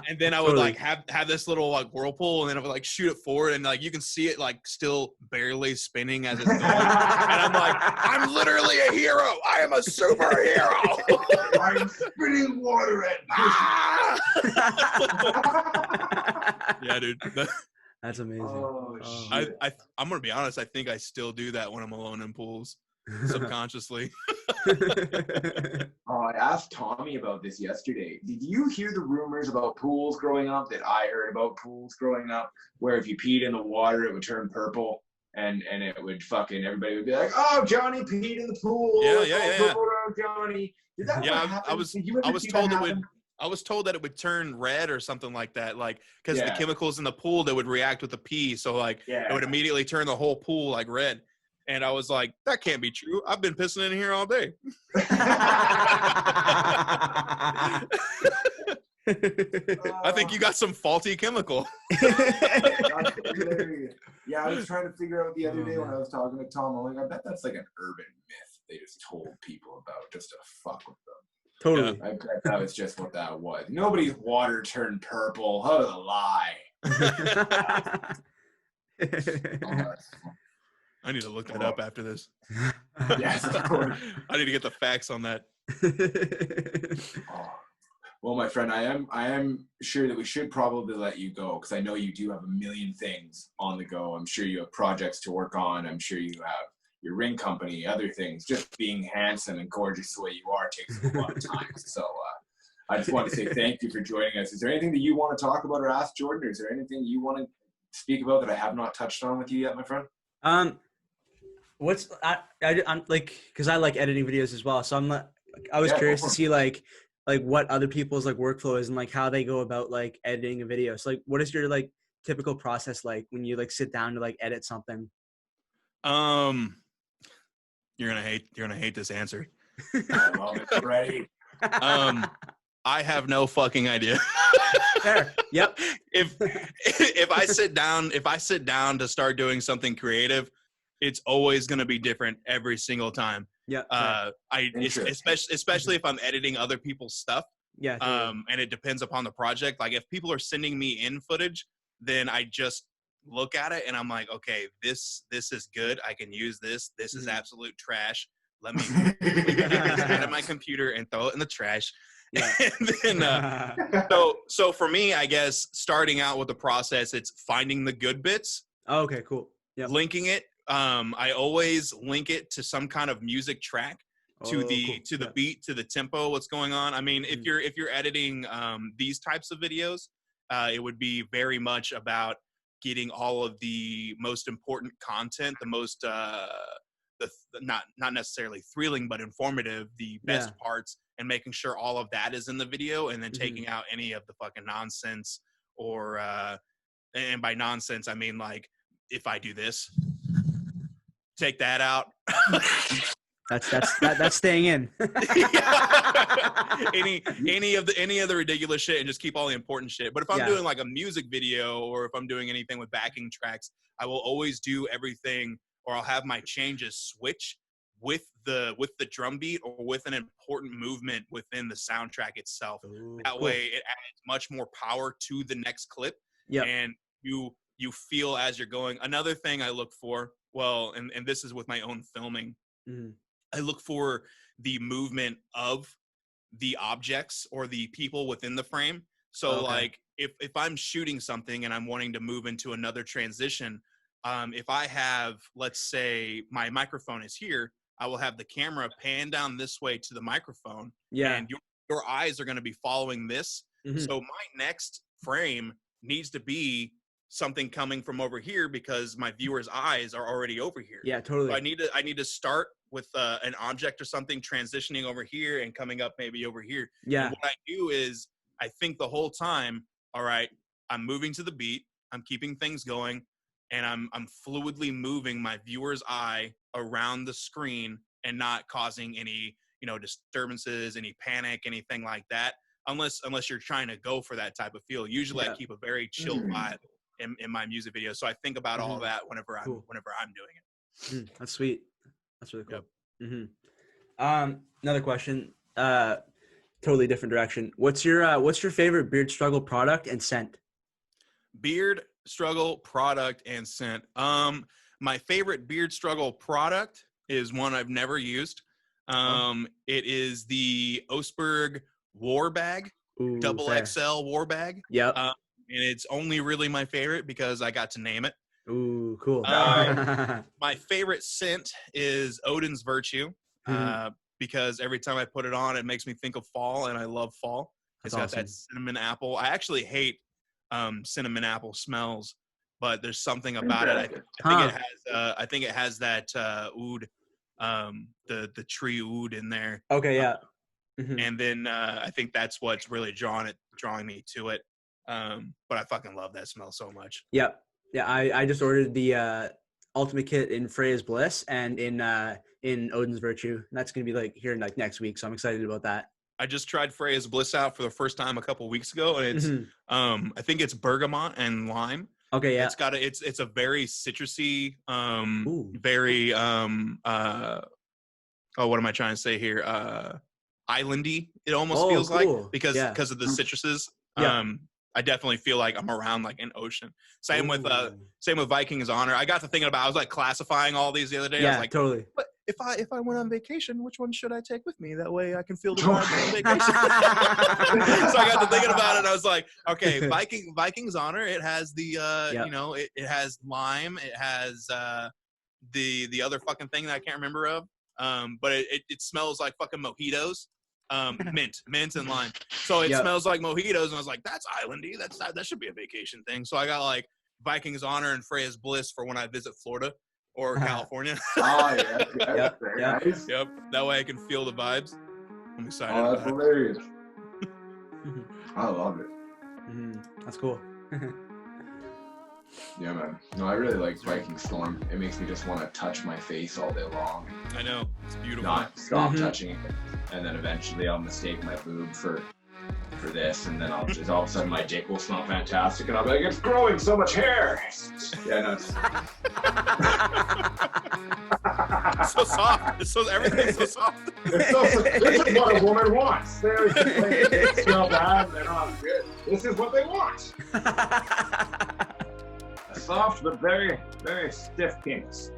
and then I would like have this little like whirlpool, and then I would like shoot it forward, and like you can see it like still barely spinning as it's going, and I'm like, I'm literally a hero. I am a superhero. I'm spitting water at Yeah, dude. That's amazing. Oh, I'm gonna be honest. I think I still do that when I'm alone in pools, subconsciously. I asked Tommy about this yesterday. Did you hear the rumors about pools growing up that I heard about pools growing up, where if you peed in the water, it would turn purple, and it would fucking, everybody would be like, oh, Johnny peed in the pool. Yeah. Purple around Johnny. Did that happen? I was told that it would turn red or something like that, like because the chemicals in the pool that would react with the pee, so like it would immediately turn the whole pool like red. And I was like, that can't be true. I've been pissing in here all day. I think you got some faulty chemical. Yeah, I was trying to figure out the other day when I was talking to Tom. I'm like, I bet that's like an urban myth they just told people about just to fuck with them. Totally. I bet that was just what that was. Nobody's water turned purple. That was a lie. I need to look that up after this. Yes, of course. I need to get the facts on that. Well, my friend, I am sure that we should probably let you go, because I know you do have a million things on the go. I'm sure you have projects to work on. I'm sure you have your ring company, other things. Just being handsome and gorgeous the way you are takes a lot of time. So I just want to say thank you for joining us. Is there anything that you want to talk about or ask Jordan, or is there anything you want to speak about that I have not touched on with you yet, my friend? I'm like, because I like editing videos as well, so I was curious to see like what other people's like workflow is and like how they go about like editing a video. So like, what is your like typical process like when you like sit down to like edit something? You're gonna hate this answer. I'm ready. I have no fucking idea. Fair. Yep. If I sit down to start doing something creative, it's always going to be different every single time. Yeah. Especially if I'm editing other people's stuff. Yeah. Totally. And it depends upon the project. Like if people are sending me in footage, then I just look at it and I'm like, okay, this is good. I can use this. This is absolute trash. Let me get this out of my computer and throw it in the trash. Yeah. And then, so for me, I guess starting out with the process, it's finding the good bits. Oh, okay, cool. Yep. Linking it. I always link it to some kind of music track, to the beat, to the tempo, what's going on. I mean, if you're editing these types of videos, it would be very much about getting all of the most important content, the most not necessarily thrilling but informative, the best parts, and making sure all of that is in the video, and then taking out any of the fucking nonsense, or and by nonsense I mean like if I do this, take that out. That's staying in. any of the ridiculous shit, and just keep all the important shit. But if I'm doing like a music video, or if I'm doing anything with backing tracks, I will always do everything, or I'll have my changes switch with the drum beat, or with an important movement within the soundtrack itself. Ooh, that way it adds much more power to the next clip. Yeah. And you feel as you're going. Another thing I look for, well, and this is with my own filming, I look for the movement of the objects or the people within the frame. So like if I'm shooting something and I'm wanting to move into another transition, if I have, let's say my microphone is here, I will have the camera pan down this way to the microphone. Yeah. And your eyes are going to be following this. So my next frame needs to be something coming from over here, because my viewer's eyes are already over here. Yeah, totally. So I need to start with an object or something, transitioning over here and coming up maybe over here. Yeah. And what I do is I think the whole time, all right, I'm moving to the beat, I'm keeping things going, and I'm fluidly moving my viewer's eye around the screen and not causing any, disturbances, any panic, anything like that. Unless you're trying to go for that type of feel. Usually I keep a very chill vibe in my music videos. So I think about all that whenever I'm doing it. That's sweet. That's really cool. Yep. Another question, totally different direction. What's your favorite Beard Struggle product and scent? Beard Struggle product and scent. My favorite Beard Struggle product is one I've never used. It is the Oseberg War Bag, double XL War Bag. Yep. And it's only really my favorite because I got to name it. Ooh, cool. My favorite scent is Odin's Virtue, because every time I put it on, it makes me think of fall, and I love fall. It's got that cinnamon apple. I actually hate cinnamon apple smells, but there's something about it. I think it has that oud, the tree oud in there. Okay, yeah. And then I think that's what's really drawing me to it. But I fucking love that smell so much. Yep. Yeah, I just ordered the Ultimate Kit in Freya's Bliss and in Odin's Virtue. And that's gonna be like here next week, so I'm excited about that. I just tried Freya's Bliss out for the first time a couple weeks ago, and it's I think it's bergamot and lime. Okay, yeah. It's a very citrusy, very what am I trying to say here? Islandy. It almost feels like because of the citruses. I definitely feel like I'm around like an ocean. Same with Vikings Honor. I got to thinking about, I was like classifying all these the other day. Yeah, I was like, totally. But if I went on vacation, which one should I take with me? That way I can feel the vibe on vacation. So I got to thinking about it, and I was like, okay, Vikings Honor. It has the it has lime. It has the other fucking thing that I can't remember of. But it smells like fucking mojitos. Mint and lime. So it smells like mojitos, and I was like, that's islandy. That should be a vacation thing. So I got like Vikings Honor and Freya's Bliss for when I visit Florida or California. Oh yeah. Nice. Yep. That way I can feel the vibes. I'm excited. Oh, that's hilarious. I love it. That's cool. Yeah, man. No, I really like Viking Storm. It makes me just want to touch my face all day long. I know. It's beautiful. Not stop touching it. And then eventually I'll mistake my boob for for this, and then I'll just all of a sudden my dick will smell fantastic, and I'll be like, it's growing so much hair. Yeah, no. So soft. Everything's so soft. This is what a woman wants. They smell bad, they're not good. This is what they want. A soft but very, very stiff penis.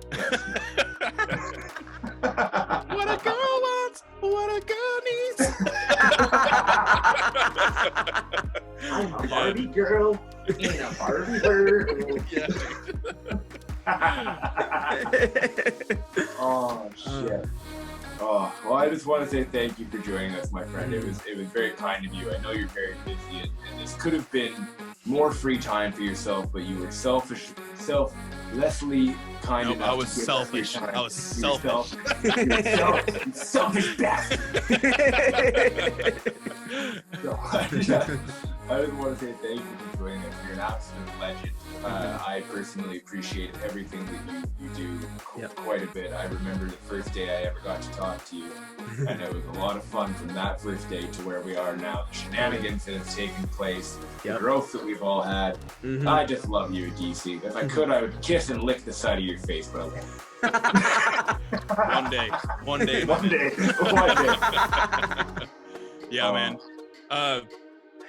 What a girl wants, what a girl needs. I'm a Barbie girl in a Barbie world. Yeah. Oh shit. Oh well, I just want to say thank you for joining us, my friend. It was very kind of you. I know you're very busy, and this could have been more free time for yourself, but you were selflessly kind enough. I was selfish. I was selfish. You selfish bastard. So, I just want to say thank you for joining us. You're an absolute legend. I personally appreciate everything that you do quite a bit. I remember the first day I ever got to talk to you, and it was a lot of fun from that first day to where we are now. The shenanigans that have taken place, the growth that we've all had. I just love you, Adisi. If I could, I would kiss and lick the side of your face, but I won't. One day. Yeah, man.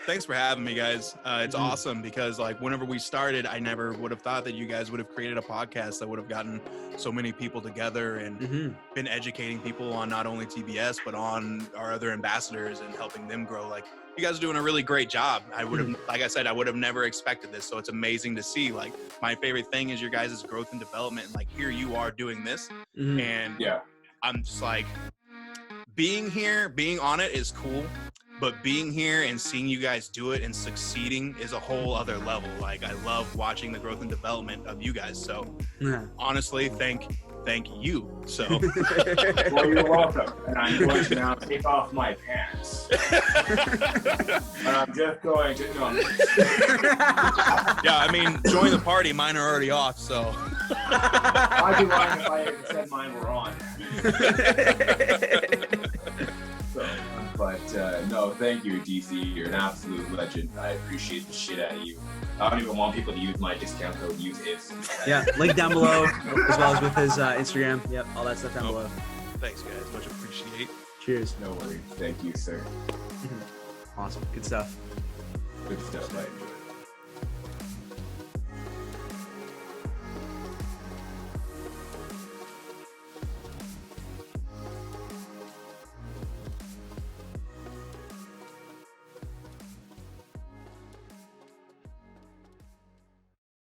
Thanks for having me, guys. It's awesome because like whenever we started, I never would have thought that you guys would have created a podcast that would have gotten so many people together and been educating people on not only TBS, but on our other ambassadors and helping them grow. Like you guys are doing a really great job. I would have, like I said, I would have never expected this. So it's amazing to see. Like my favorite thing is your guys' growth and development. And like here you are doing this. And I'm just like, being here, being on it is cool. But being here and seeing you guys do it and succeeding is a whole other level. Like I love watching the growth and development of you guys. So honestly, thank you. So well, you're welcome. And I'm going to now take off my pants. And I'm just going to yeah, I mean, join the party. Mine are already off, so I'd be lying if I had said mine were on. So, but no, thank you, DC. You're an absolute legend. I appreciate the shit out of you. I don't even want people to use my discount code. Use his. Yeah, link down below, as well as with his Instagram. Yep, all that stuff down below. Thanks, guys. Much appreciate. Cheers. No worries. Thank you, sir. Awesome. Good stuff. Good stuff. I enjoyed it.